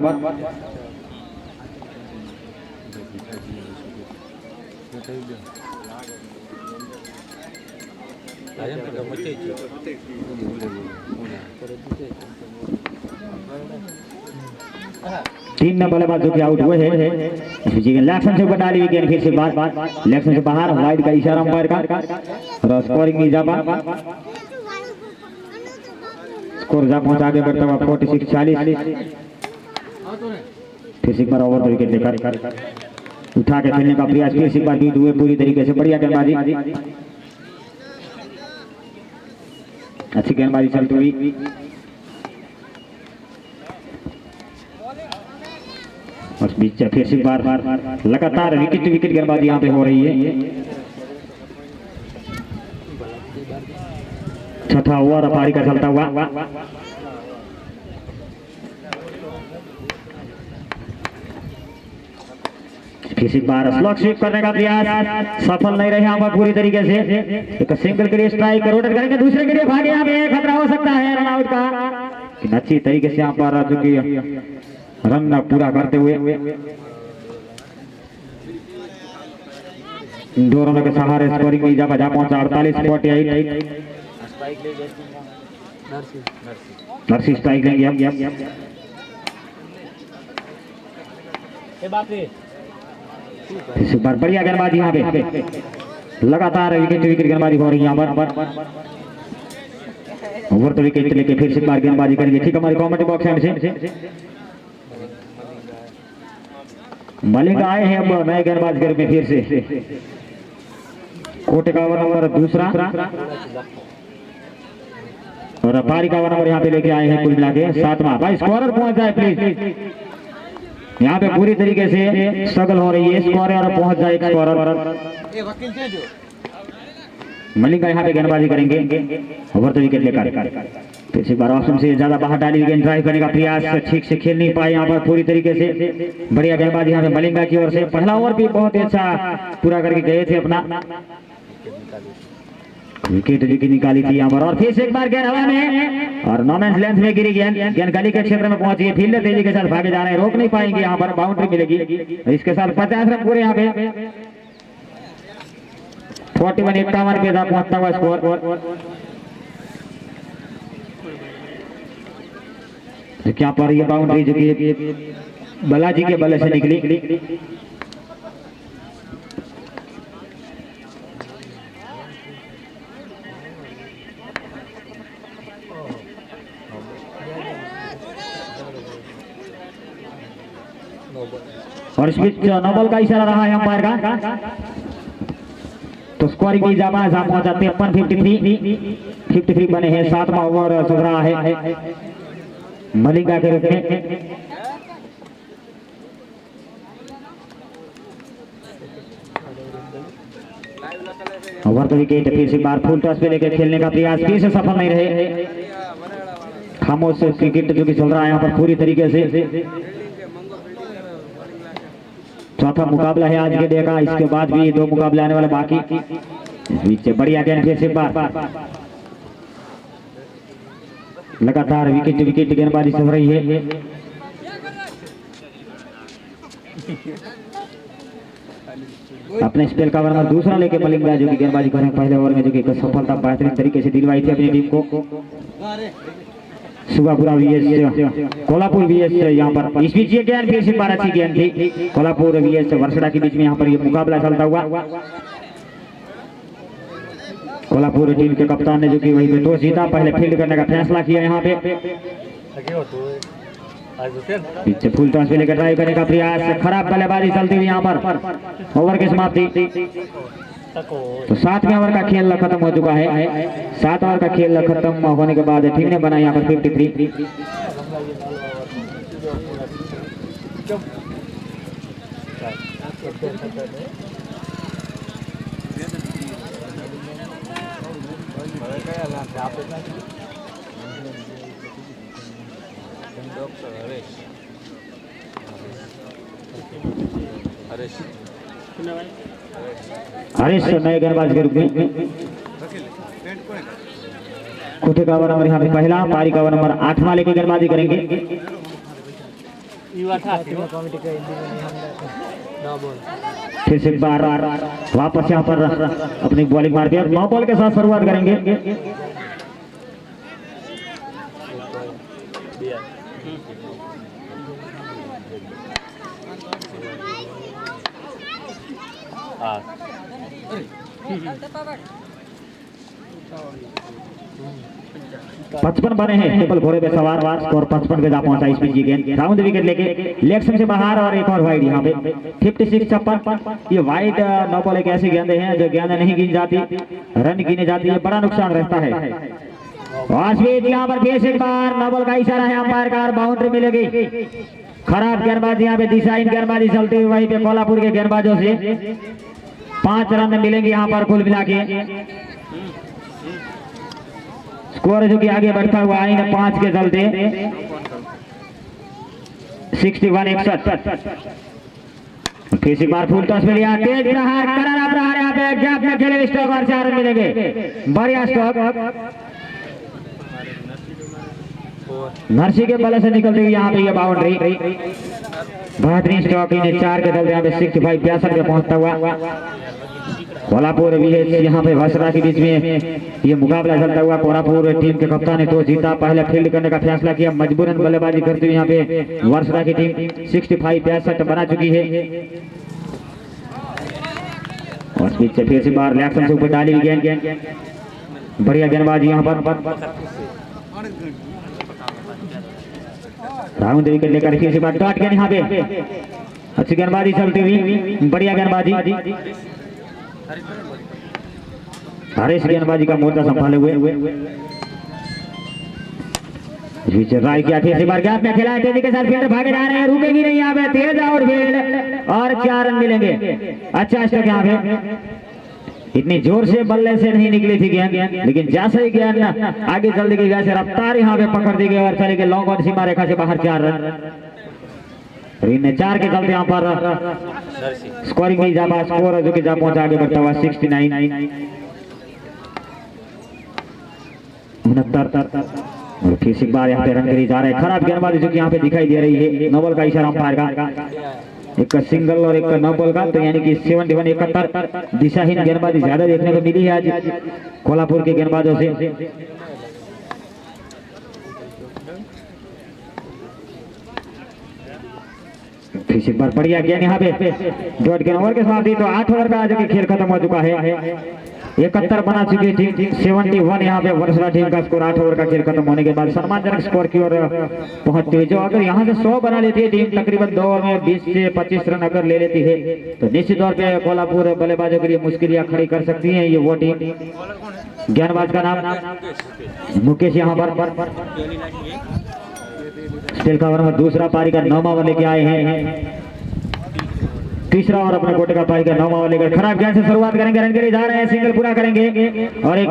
तीन बल्लेबाज जो कि आउट हुए हैं। लेफ्ट से ऊपर डाली हुई गेंद फिर से बार लेफ्ट से बाहर। वाइड का इशारा अंपायर का और स्कोरिंग में इजाफा। स्कोर जा पहुंचा आगे बढ़ता हुआ 46-40। फिर से एक बार ओवर पर विकेट लेकर उठा के खेलने का प्रयास। फिर से एक बार बीट हुए पूरी तरीके से। बढ़िया गेंदबाजी, अच्छी गेंदबाजी चलती हुई। और बीच फिर से बार लगातार विकेट गेंदबाजी यहाँ पे हो रही है। छठा ओवर पारी का चलता हुआ। फिर से बार स्लॉग स्वीप करने का प्रयास सफल नहीं रहे यहाँ पर पूरी तरीके से। एक सिंगल के लिए स्ट्राइक रोटेट करेंगे, दूसरे के लिए भागे। यहाँ पे खतरा हो सकता है रन आउट का। अच्छी तरीके से यहाँ पर जो कि रन पूरा करते हुए 2 रनों के सहारे स्कोरिंग में इजाफा जा पहुंचा 48-48। नरसी स्ट्राइक लेंगे। इस बार बढ़िया गेंदबाजी यहाँ पे। लगातार विकेट गेंदबाजी हो रही है यहाँ पर। ओवर तो विकेट लेके फिर से बार गेंदबाजी करेंगे। ठीक हमारे कॉमेंट्री बॉक्स से मलिंग आए हैं अब नए गेंदबाज घर में। फिर से कोटे का ओवर नंबर दूसरा और पारी का ओवर नंबर यहाँ पे लेके आए हैं। कुल मिला के 7वां। भाई स्कोरर पहुंच जाए प्लीज। यहाँ पे पूरी तरीके से स्ट्रगल हो रही है। स्कोरर पहुंच जाए स्कोरर। मलिंग यहाँ पे गेंदबाजी करेंगे। ओवर तो विकेट लेकर फिर से बार ऑप्शन से ज्यादा बाहर डाली गेंद ड्राइव करने का प्रयास। ठीक से खेल नहीं पाए यहाँ पर पूरी तरीके से। बढ़िया गेंदबाजी यहाँ पे मलिंगा की ओर से। पहला ओवर भी बहुत ही अच्छा पूरा करके गए थे अपना। विकेट निकाली थी यहाँ पर। और फिर से एक बार गेंद हवा में और 9 मेंस लेंथ में गिरी गेंद गली के क्षेत्र में पहुंची है। फील्डर तेजी के साथ भागे जा रहे हैं, रोक नहीं पाएंगे यहाँ पर। बाउंड्री मिलेगी। इसके साथ 50 रन पूरे यहाँ पे। 41-51 पे पहुंचता हुआ स्कोर। क्या पर ये बाउंड्री जो कि बलाजी के बल्ले से निकली। और इस बीच नोबल का इशारा रहा है अंपायर का। तो स्कोरिंग में इजाफा जा पहुंचा 53 बने हैं। 7वां ओवर चल रहा है मलिंगा के रूप में। ओवर तो विकेट। फिर से बार फुल टॉस पे लेकर खेलने का प्रयास फिर से सफल नहीं रहे। खामोश क्रिकेट जो कि चल रहा है यहाँ पर पूरी तरीके से। चौथा मुकाबला है आज के डे का। इसके बाद भी 2 मुकाबले आने वाले बाकी। इस बीच से बढ़िया गेंद फिर से बार लगातार विकेट गेंदबाजी चल रही है। अपने स्पेल का ओवर नंबर दूसरा लेके मलिंगा जो कि गेंदबाजी कर रहे हैं पहले ओवर में, जो कि सफलता बेहतरीन तरीके से दिलवाई थी अपनी टीम को। सुबापुरा वीएस कोल्हापुर वीएस यहाँ पर। इस बीच ये गेंद फिर से बार अच्छी गेंद थी। कोल्हापुर वीएस वर्षड़ा के बीच में यहाँ पर ये मुकाबला चलता हुआ। कोल्हापुर टीम के कप्तान ने जो कि वही पे टॉस जीता, पहले फील्ड करने का फैसला किया यहाँ पे। पीछे फुल टॉस पे लेकर ट्राई करने का प्रयास, खराब बल्लेबाजी चलती हुई यहाँ पर। ओवर की समाप्ति। तो 7वें ओवर का खेल खत्म हो चुका है। 7 ओवर का खेल खत्म होने के बाद टीम ने बनाया यहाँ पर 53। हरीश नए गेंदबाज के रूप में। खुटे का ओवर नंबर यहाँ पे पहला, पारी का ओवर नंबर 8वां लेके गेंदबाजी करेंगे। फिर से बार वापस यहाँ पर अपनी बॉलिंग मारते हैं। 9 बॉल के साथ शुरुआत करेंगे। पचपन बने हैं ट्रिपल घोड़े पे सवार। स्कोर 55 पे जा पहुंचा इस बीच गेंद। राउंड विकेट लेके लेग से बाहर और एक और वाइड यहाँ पे 56-56। ये वाइड 9 बॉल एक ऐसी गेंदें हैं जो गेंद नहीं गिन जाती, रन गिने जाती है, बड़ा नुकसान रहता है। यहाँ पर फिर एक बार 9 बॉल का इशारा है अंपायर का, बाउंड्री मिलेगी। खराब गेंदबाजी यहाँ पे, दिशाहीन गेंदबाजी चलती हुई वहीं पे कोल्हापुर के गेंदबाजों से 5 रन मिलेंगे यहाँ पर कुल मिला के। स्कोर जो कि आगे बढ़ता हुआ आई 5 के चलते 61-61। फिर से बार फुल टॉस में लिया, तेज प्रहार करारा प्रहार यहाँ पे गैप में खेले, स्ट्रोक और 4 रन मिलेंगे। बढ़िया स्ट्रोक नरसी के बल्ले से निकलती हुई यहाँ पे ये बाउंड्री। बेहतरीन स्ट्रोक इन्हें 4 के चलते यहाँ पे 65-62 पे पहुंचता हुआ। कोल्हापुर वीएस यहाँ पे वर्षड़ा के बीच में ये मुकाबला चलता हुआ। कोल्हापुर टीम के कप्तान ने टॉस जीता, पहले फील्ड करने का फैसला किया, मजबूरन बल्लेबाजी करते हुए यहाँ पे वर्षड़ा की टीम 65-62 बना चुकी है। और बीच से फिर से बार रिएक्शन से ऊपर डाली गेंद, बढ़िया गेंदबाजी यहाँ पर। राउंड विकेट लेकर फिर से बार डॉट गेंद यहाँ पे, अच्छी गेंदबाजी चलती हुई, बढ़िया गेंदबाजी। हरीश गेंदबाजी का मोर्चा संभाले हुए। राय किया फिर से बार गैप में खेला, तेजी के साथ फील्ड भागे जा रहे हैं, रुकेगी नहीं यहाँ पे, तेज और फील्ड और 4 रन मिलेंगे। अच्छा स्ट्रोक यहाँ पे, इतनी जोर से बल्ले से नहीं निकली थी गेंद, लेकिन जैसे ही गेंद आगे चल दी वैसे रफ्तार यहाँ पे पकड़ दी गई और चले गए लॉन्ग ऑन सीमा रेखा से बाहर 4 रन। 4 के चलते यहाँ पर स्कोरिंग में इजाफा, स्कोर जो कि जा पहुंचा आगे बढ़ता हुआ 69। और फिर से बार यहाँ पे रन करी जा रहे हैं। खराब गेंदबाजी जो कि यहाँ पे दिखाई दे रही है। 9 बॉल का इशारा अंपायर का, एक सिंगल और एक 9 बॉल का, तो यानी कि 71-71 दिशाहीन गेंदबाजी ज्यादा देखने को मिली है आज कोल्हापुर के गेंदबाजों से। फिर से बार बढ़िया गेंद यहाँ पे, डॉट गेंद। ओवर के साथ ही तो 8 ओवर का जो कि खेल खत्म हो चुका है। 71 बना चुकी टीम, 71 यहाँ पे वर्षड़ा टीम का स्कोर। 8 ओवर का खेल खत्म होने के बाद सम्मानजनक स्कोर की ओर पहुंचती हुई, जो अगर यहाँ से 100 बना लेती है टीम, तकरीबन 2 ओवर में 20 से 25 रन अगर ले लेती है, तो निश्चित तौर पे कोल्हापुर बल्लेबाजों के लिए मुश्किल खड़ी कर सकती है ये वो टीम। गेंदबाज का नाम मुकेश यहाँ पर स्टेल का ओवर में दूसरा पारी का 9वां ओवर लेके आए हैं। तीसरा ओवर अपने कोटे का पारी का 9वां ओवर लेकर खराब गेंद से शुरुआत करेंगे, रन के लिए जा रहे हैं, सिंगल पूरा करेंगे और एक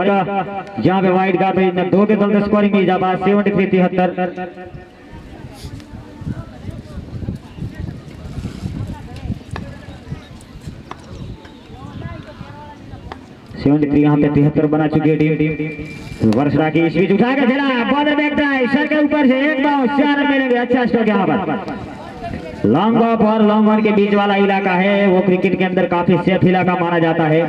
जहां पे वाइड का, तो 2 के चलते स्कोरिंग में इजाफा 73-73। 73 यहाँ पे 73 बना चुकी है टीम वर्षा की। इस बीच उठा के खेला बॉलर बैठता है सर के ऊपर से एक बार 4 रन मिलेंगे। अच्छा स्ट्रोक यहाँ पर लॉन्ग ऑफ और लॉन्ग ऑन के बीच वाला इलाका है वो क्रिकेट के अंदर काफी सेफ इलाका माना जाता है,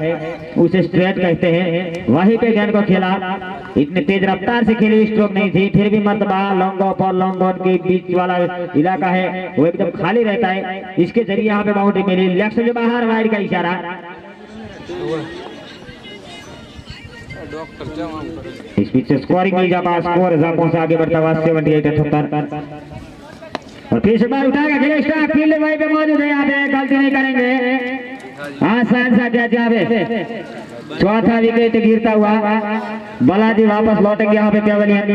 उसे स्ट्रेट कहते हैं। वहीं पे गेंद को खेला, इतने तेज रफ्तार से खेली स्ट्रोक नहीं थी, फिर भी मर्तबा लॉन्ग ऑफ और लॉन्ग ऑन के बीच वाला इलाका है वो एकदम खाली रहता है, इसके जरिए यहाँ पे बाउंड्री मिली। लेग से बाहर वाइड का इशारा। इस बीच से स्कोरिंग मिल जाता, स्कोर जापों से आगे बढ़ता हुआ 78-78 और फिर से बार उठा के खेले स्टार्ट फील्ड वहीं पे मौजूद है। यहाँ पे गलती नहीं करेंगे। आसान सा कैच यहाँ पे चौथा विकेट गिरता हुआ बालाजी वापस लौटेंगे यहाँ पे केवलियन।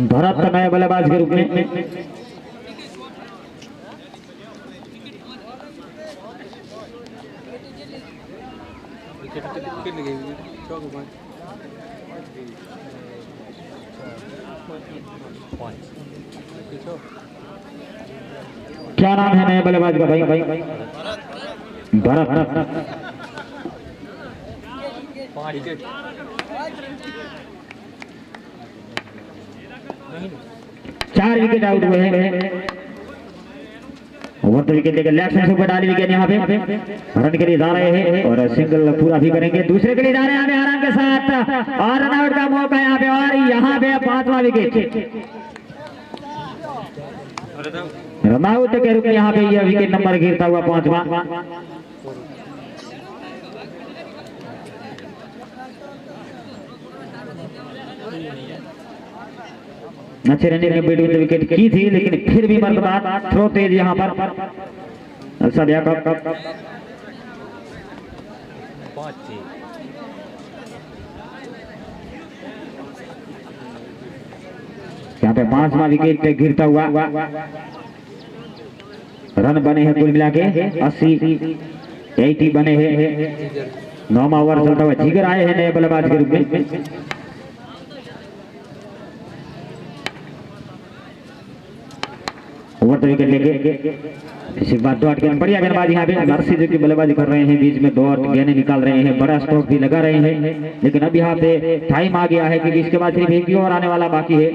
भरत नए बल्लेबाज के रूप में क्या नाम है नए बल्लेबाज का? भाई भरत। 4 विकेट आउट हुए हैं। ओवर विकेट लेकर लेफ्ट साइड से ऊपर डाली विकेट यहाँ पे रन के लिए जा रहे हैं और सिंगल पूरा भी करेंगे। दूसरे के लिए जा रहे हैं आराम के साथ और रन आउट का मौका यहाँ पे और यहाँ पे 5वां विकेट रनाउट के रूप में यहाँ पे यह विकेट नंबर गिरता हुआ 5वां। अच्छे रनिंग में बीट विकेट की थी लेकिन फिर भी मर्तबा थ्रो तेज यहाँ पर सदिया कप यहाँ पे 5वां विकेट गिरता हुआ। रन बने हैं कुल मिला के 80 बने हैं। 9वां ओवर चलता हुआ जिगर आए हैं नए बल्लेबाज के रूप में। ओवर विकेट लेके इसी बात डॉट गेंद बढ़िया गेंदबाजी यहाँ पे नरसी जो की बल्लेबाजी कर रहे हैं, बीच में डॉट गेंदें निकाल रहे हैं, बड़ा स्ट्रोक भी लगा रहे हैं। लेकिन अब यहाँ पे टाइम आ गया है क्योंकि इसके बाद सिर्फ एक ही ओवर आने वाला बाकी है।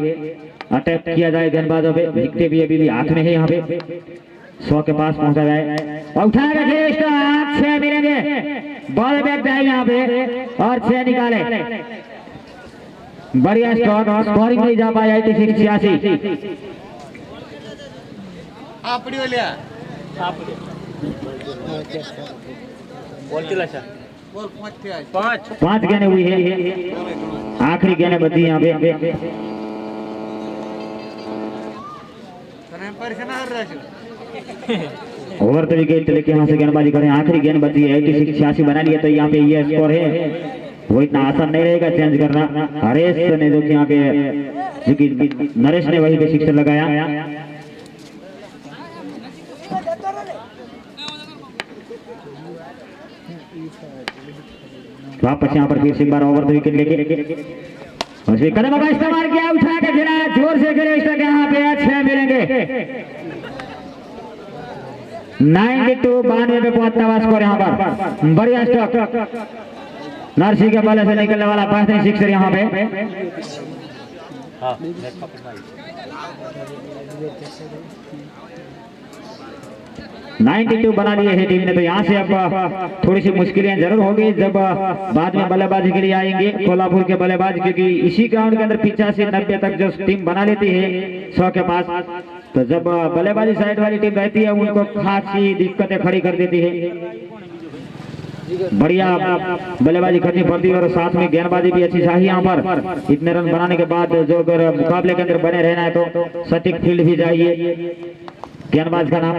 अटैक किया जाए गेंदबाजों पे, विकेट भी अभी भी हाथ में है। यहाँ पे 100 के पास पहुंचा जाए और उठा के 6 मिलेंगे। बॉल बैक जाए यहाँ पे और 6 निकाले। बढ़िया स्ट्रोक, स्कोरिंग नहीं जा पाया 86। पांच गेंदें हुई है, आखिरी गेंदें बची यहाँ पे। ओवर तो विकेट लेके यहाँ से गेंदबाजी करें, आखिरी गेंद बची है 86 बना लिया तो यहाँ पे ये स्कोर है। वो इतना आसान नहीं रहेगा चेंज करना। हरेश ने जो कि यहाँ पे नरेश ने वही पे सिक्सर लगाया। वापस यहाँ पर फिर से एक बार ओवर विकेट लेके कदम का इस्तेमाल किया, उठा के खेला, जोर से खेले इसका यहाँ पे 6 मिलेंगे। 92 पे पहुंचता हुआ स्कोर यहाँ पर। बढ़िया स्ट्रोक नरसी के बल्ले से निकलने वाला बेहतरीन सिक्सर यहाँ पे। 92 बना लिए है टीम ने। तो यहाँ से अब थोड़ी सी मुश्किलें जरूर होगी जब बाद में बल्लेबाजी के लिए आएंगे कोल्हापुर के बल्लेबाज, क्योंकि इसी ग्राउंड के अंदर 85 से 90 तक जो टीम बना लेती है 100 के पास, तो जब बल्लेबाजी साइड वाली टीम रहती है उनको खासी दिक्कतें खड़ी कर देती है। बढ़िया बल्लेबाजी करनी पड़ती है और साथ में गेंदबाजी भी अच्छी चाहिए यहाँ पर। इतने रन बनाने के बाद जो अगर मुकाबले के अंदर बने रहना है तो सटीक फील्ड भी चाहिए। गेंदबाज का नाम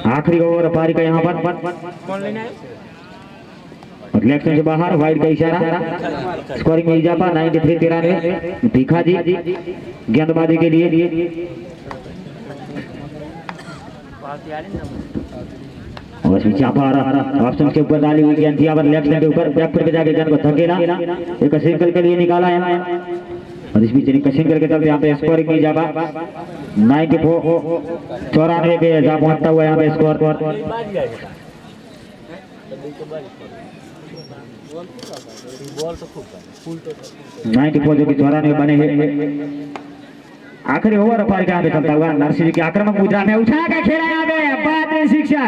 आखिरी ओवर पारी का यहाँ पर लेफ्ट से बाहर, वाइड का इशारा। स्कोरिंग में इजाफा 93-93 भीखा जी गेंदबाजी के लिए। बस पीछे पर ऑप्शन के ऊपर डाली हुई गेंद थी, अब लेफ्ट साइड के ऊपर बैक फुट पे जाके गेंद को धकेला, एक सिंगल के लिए निकाला है और इस बीच एक सिंगल के चलते यहाँ पे स्कोर की जावा 94 पे जा पहुंचता हुआ यहाँ पे स्कोर बॉल तो खूब फुल तो 94 जो कि 94 बने हैं। आखिरी ओवर पर यहाँ पे चलता हुआ नरसिंह की आक्रामक मुद्रा में उठा के खेला यहाँ पे बाद शिक्षा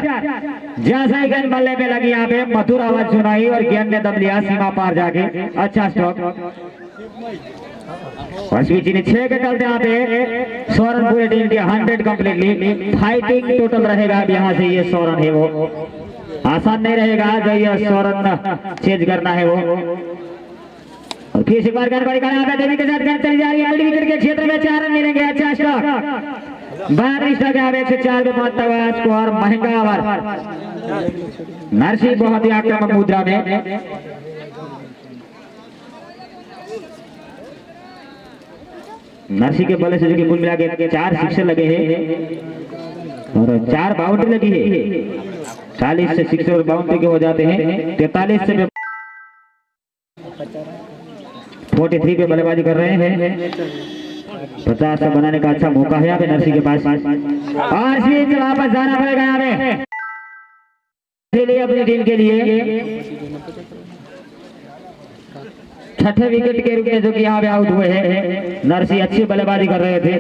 जैसा ही गेंद बल्ले पे लगी यहाँ पे मधुर आवाज सुनाई और गेंद ने दम लिया सीमा पार जाके। अच्छा स्टॉक अश्विन ने 6 के चलते यहाँ पे 100 रन पूरे टीम के 100 कंप्लीटली फाइटिंग टोटल रहेगा। अब यहाँ से ये 100 रन है वो आसान नहीं रहेगा, जो ये 100 रन चेंज करना है वो। और फिर से बार गेंद यहाँ पे देवी के साथ गेंद चली जा रही है, मिड विकेट के क्षेत्र में 4 रन मिलेंगे। अच्छा स्टॉक 32 तक 104 पे पहुंचता हुआ स्कोर महंगा ओवर। नरसिंह बहुत ही आक्रामक मुद्रा में नरसिंह के बल्ले से जो कि कुल मिला के 4 सिक्सर लगे हैं और 4 बाउंड्री लगी है। 40 से सिक्सर बाउंड्री के हो जाते हैं। 43 से 43 पे बल्लेबाजी कर रहे हैं। 50 का बनाने का अच्छा मौका है यहाँ पे नरसिंह के पास और फिर वापस जाना पड़ेगा यहाँ पे अपनी टीम के लिए। छठे विकेट के रूप में जो कि यहाँ पे आउट हुए हैं। नरसिंह अच्छी बल्लेबाजी कर रहे थे।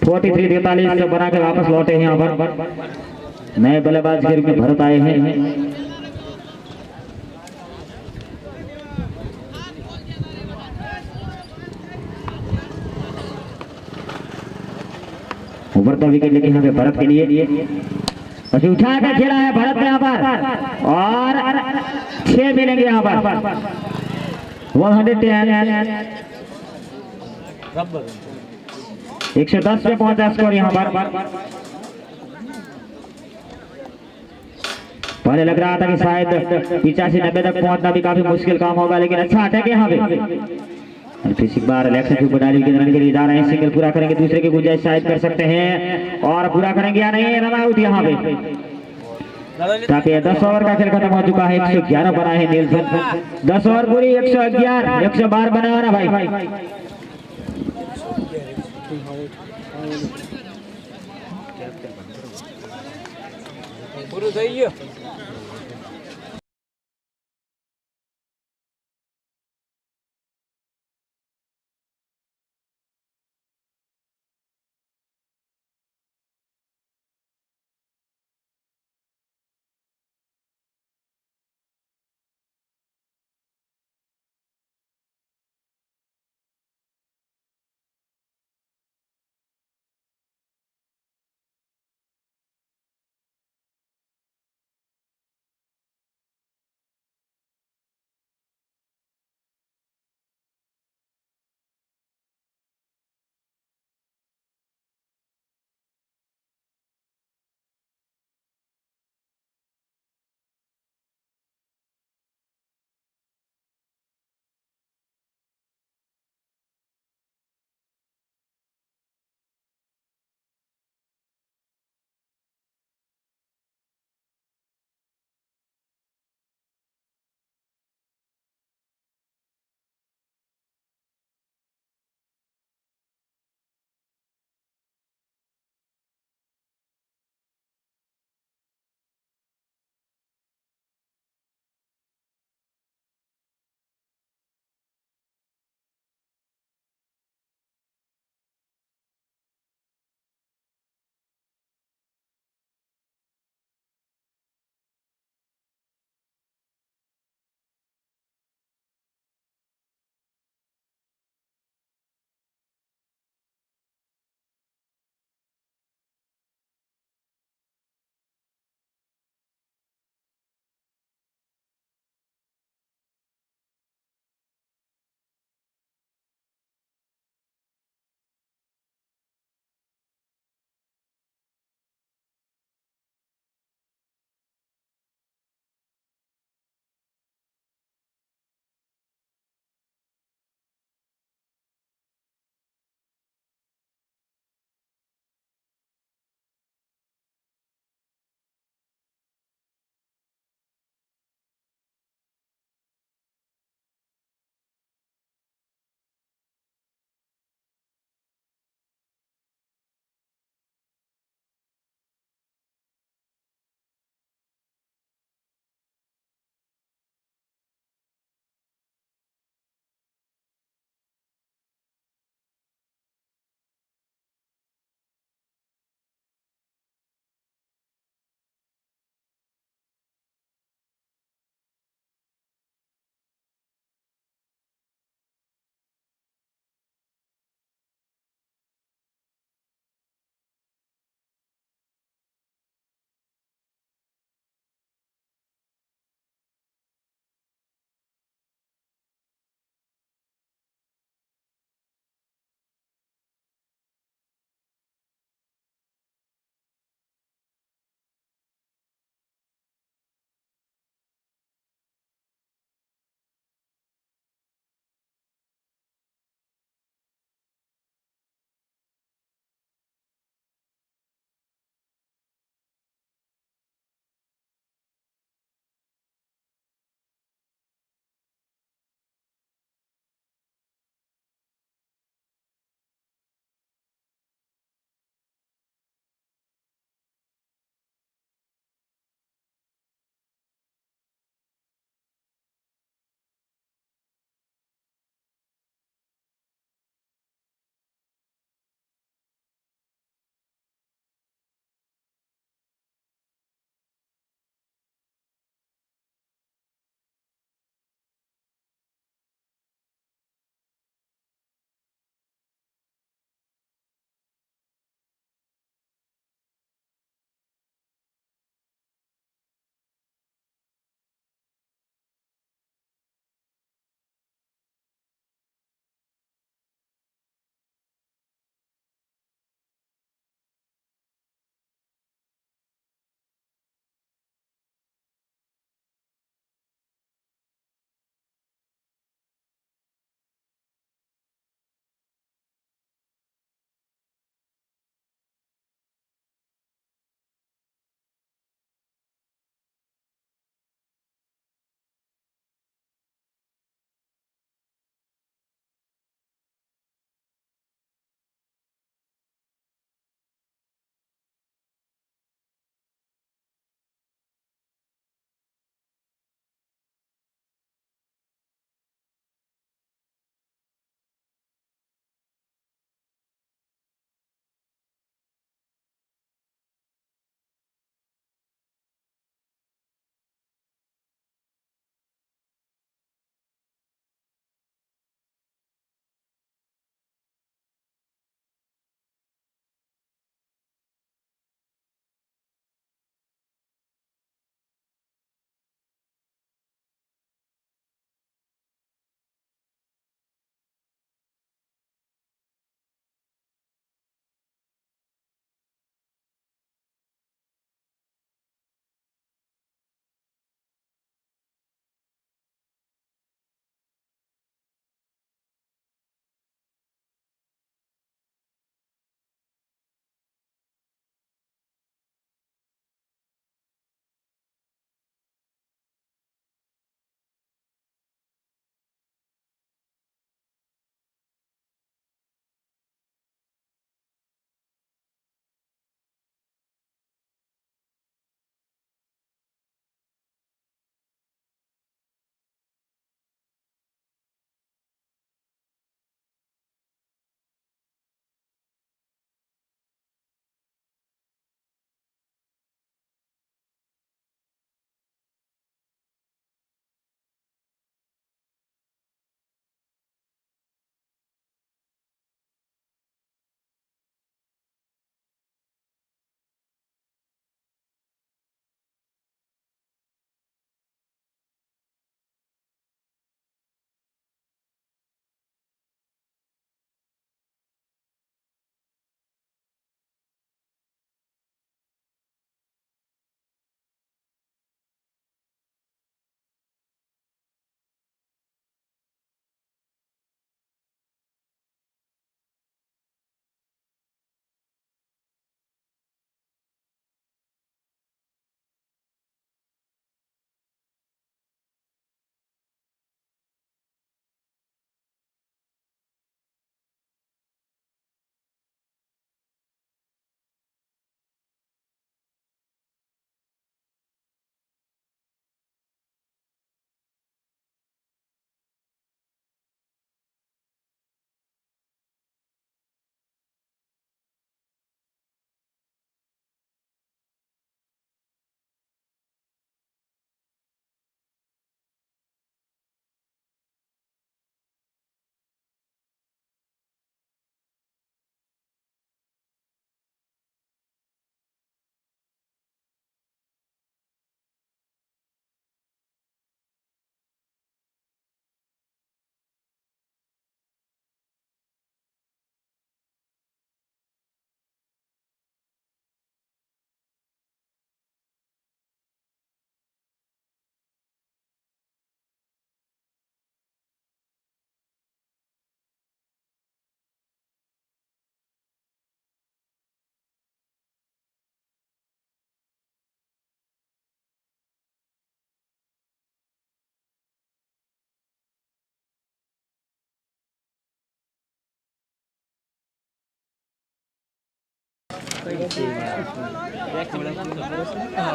43-43 से बना के वापस लौटे हैं यहाँ पर। नए बल्लेबाज के रूप में भरत आए हैं। उभरता विकेट लेके यहाँ पे भरत के लिए उठा कर खेला है भरत यहाँ पर और 6 मिलेंगे यहाँ पर 110 पे पहुंचा स्कोर यहाँ पर। पहले लग रहा था कि शायद 85-90 तक पहुंचना भी काफी मुश्किल काम होगा, लेकिन अच्छा अटैक यहाँ पे। फिर एक बार इलेक्शन के ऊपर डाली रन के लिए जा रहे हैं। सिंगल पूरा करेंगे, दूसरे की गुंजाइश शायद कर सकते हैं और पूरा करेंगे या नहीं। रन आउट यहाँ पे ताकि 10 ओवर का खेल खत्म हो चुका है। 111 बना है नीलसन। 10 ओवर पूरी 111 112 बना ना भाई। पूरा सही है।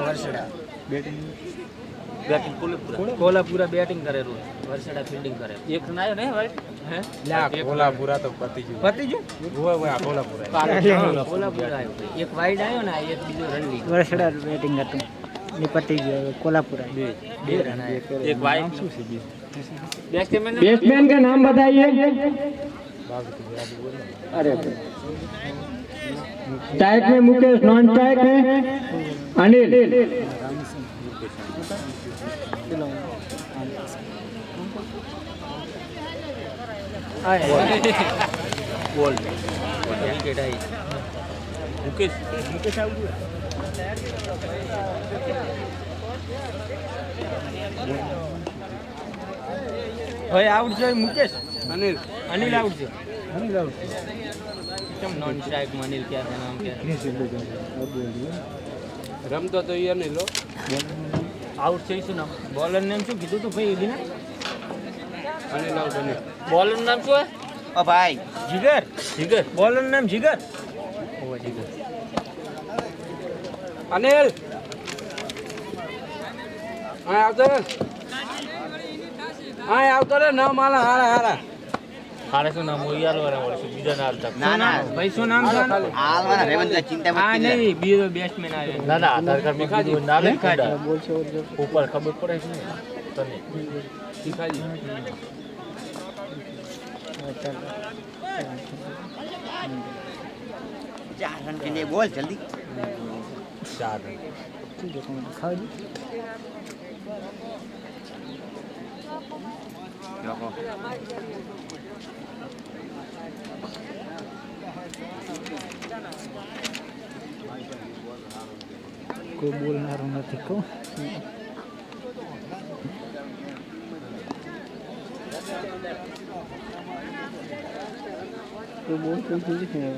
વર્ષડા બેટિંગ કોલ્હાપુરા બેટિંગ કરેલું વર્ષડા ફિલ્ડિંગ કરે એક ના આવ્યો ને ભાઈ હે કોલ્હાપુરા તો પતી ગયું. પતી ગયું કોલ્હાપુરા. કોલ્હાપુરા આવ્યો એક વાઇડ આવ્યો ને એક બીજો રનલી વર્ષડા બેટિંગ હતું ને પતી ગયો હવે કોલ્હાપુરા બે રન આવ્યા એક વાઇડ બેટ્સમેન बैट्समैन का नाम बताइए। अरे स्ट्राइक में मुकेश, नॉन स्ट्राइक में अनिल। બોલ વિકેટ આવી મુકેશ હવે આઉટ છે મુકેશ અનિલ આઉટ છે કેમ નોન સ્ટ્રાઇક માં અનિલ ક્યાં છે નામ ક્યાં રમતો તો ઈ અનિલ આઉટ છે શું નામ બોલર નામ શું કીધું તું ભાઈ એબીના અનિલ આઉટ અનિલ બોલર નામ શું ઓ ભાઈ જીગર જીગર બોલર નામ જીગર ઓવા જીગર અનિલ હા આવતો રે ના માલા હારા હારે શું નામ હોય યાર વાળા વળશે બીજા ના આવતા ના ના ભાઈ શું નામ છે હાલવાના રેવંતલા ચિંતા હા મત નહીં બીજો બેટ્સમેન આવે ના ના આધાર કાર્ડ માં કીધું ના લખાય બોલ છે ઉપર ખબર પડે છે ને તને શીખાજી 4 रन के लिए बोल जल्दी 4 રન ठीक है तुम खाओ जी देखो कोई बोलना નથી કહું तो बोल तो ठीक है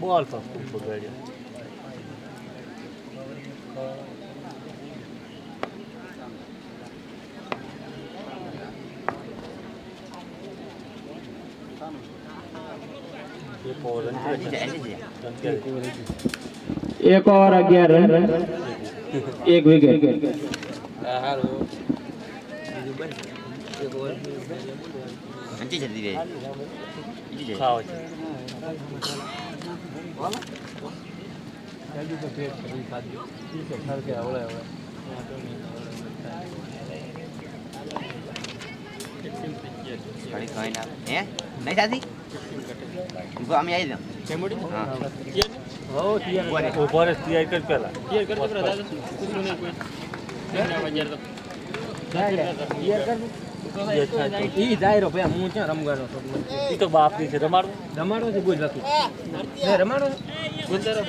બોલ પર ખૂબ બગાડ્યો એક ઓવર રન एक और 11 रन, एक विकेट। હારો બીજું બન એક ઓવર अंची जल्दी रे जी जी ખાવ છે જલ્દી તો પેટ કરી ખાધી ઠીક છે સર કે આવડે गाड़ी कोई ना हैं नहीं जाती इनको हम आई दो કેમોડી हां હો તિયાર ઉભો રહે તૈયાર કર પેલા તિયાર કર પેલા દાદા કુછ નહીં કોઈ તિયાર કર ઈ જાય રો ભાઈ હું ક્યાં રમગાનો છું ઈ તો બાપની છે રમાડું રમાડો છે બોલ બાકી ને રમાડો બોલતા રહો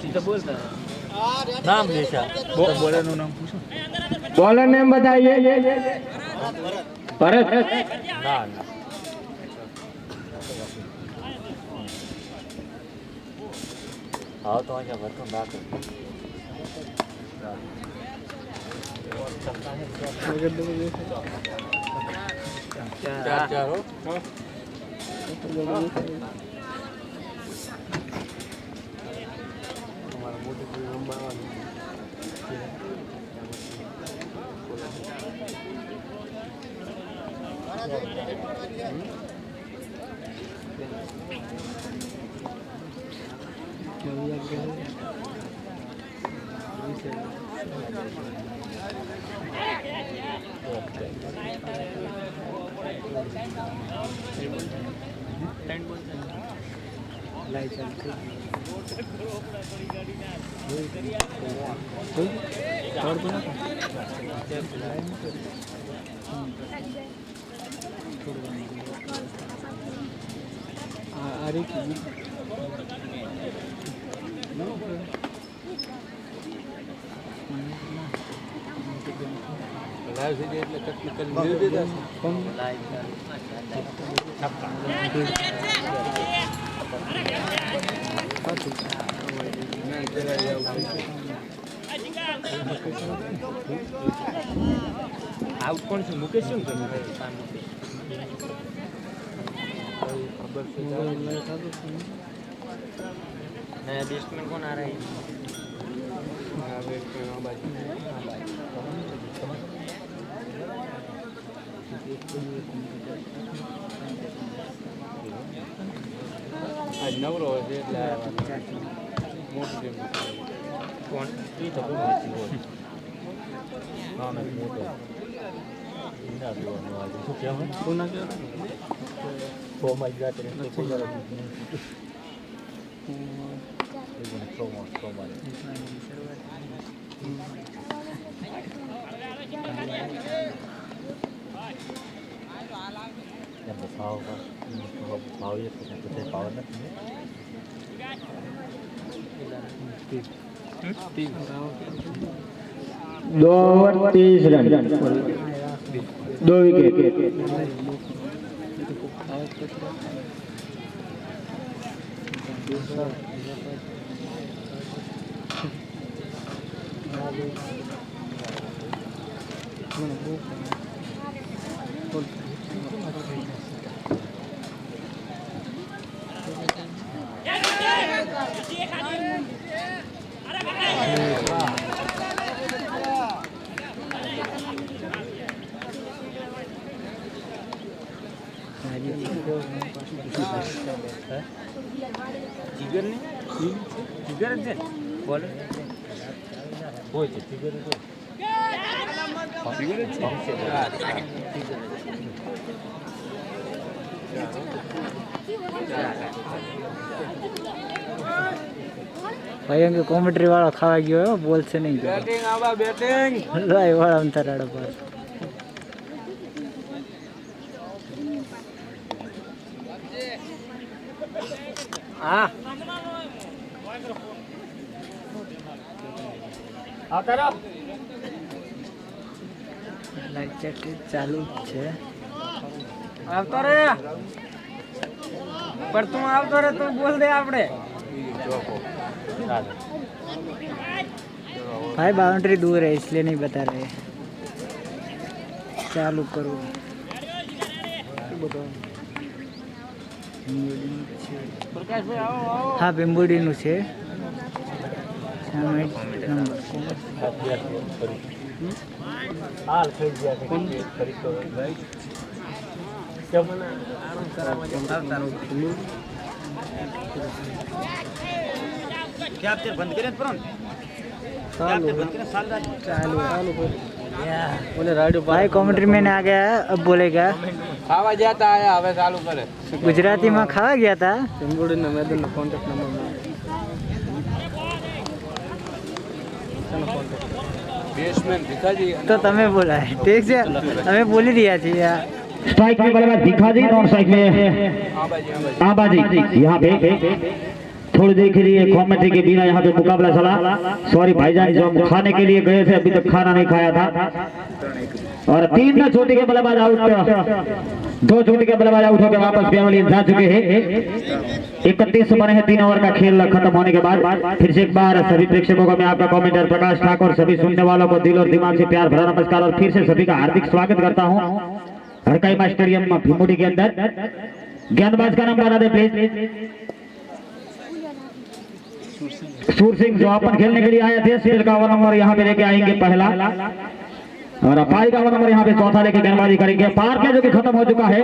ઈ તો બોલતા નામ લેશા બોલરનું નામ પૂછો बॉलर नेम बताइए। भरत। ના ના હા તો અહીંયા વર્તો ના કર ચાર ચાર હો આઉટ કોણ છે? મુકેશ શું કરે? नया बैट्समैन कौन आ रहा है? आज नवरो है कौन? दो ओवर 30 रन, 2 विकेट। जिगर ने जिगर છે બોલ હોય છે जिगर છે जिगर ભાઈ અંગે કોમેન્ટ્રી વાળો ખાવા ગયો હો, બોલશે નહીં. બેટિંગ આવા બેટિંગ લાય વાળા અંતરાળો પર હા આવતા રહો. લેક્ચર ચાલુ જ છે. આવતો રે पर तू આવતો રે તો બોલ દે આપણે. भाई बाउंड्री दूर है इसलिए नहीं बता रहे. चालू करो. પ્રકાશભાઈ આવો આવો. हाँ बेम्बुडीનું છે. હાલ થઈ ગયા છે કોણ ખરીદતો ભાઈ કેમ મને આરામ કરાવવા આવતા રહો. क्या आप बंद करें पर चालू बंद करें साल चालू बोले राइड. भाई कमेंट्री में आ गया है, अब बोलेगा. खावा जाता है હવે ચાલુ કરે. गुजराती में खावा गया था. બેંગલોરના મેદાનનો કોન્ટેક્ટ નંબર બેટ્સમેન ભીખાજી तो तमें बोला है ठीक है. हमें बोली दिया थी यार. स्ट्राइक में बल्लेबाज भिखाजी, नॉन स्ट्राइक में आबाजी। यहाँ पे थोड़ी देर के लिए कमेंट्री के बिना यहाँ पे मुकाबला चला। सॉरी भाईजान, जो हम खाने के लिए गए थे अभी तक खाना नहीं खाया था। और 3 चोटी के बल्लेबाज आउट, 2 चोटी के बल्लेबाज आउट होकर वापस पेवलियन जा चुके हैं। 31 बने हैं 3 ओवर का खेल खत्म होने के बाद। फिर से एक बार सभी प्रेक्षकों को मैं आपका कमेंटर प्रकाश ठाकुर, सभी सुनने वालों को दिल और दिमाग से प्यार भरा नमस्कार और फिर से सभी का हार्दिक स्वागत करता हूँ हरकाई स्टेडियम भीमुडी के अंदर। गेंदबाज का नाम बता दे प्लीज। सूर सिंह जो अपन खेलने के लिए आए थे, सील का 1 नंबर यहाँ पे लेके आएंगे पहला, और अपारी का 1 नंबर यहाँ पे चौथा लेके गेंदबाजी करेंगे। पार प्ले जो कि खत्म हो चुका है।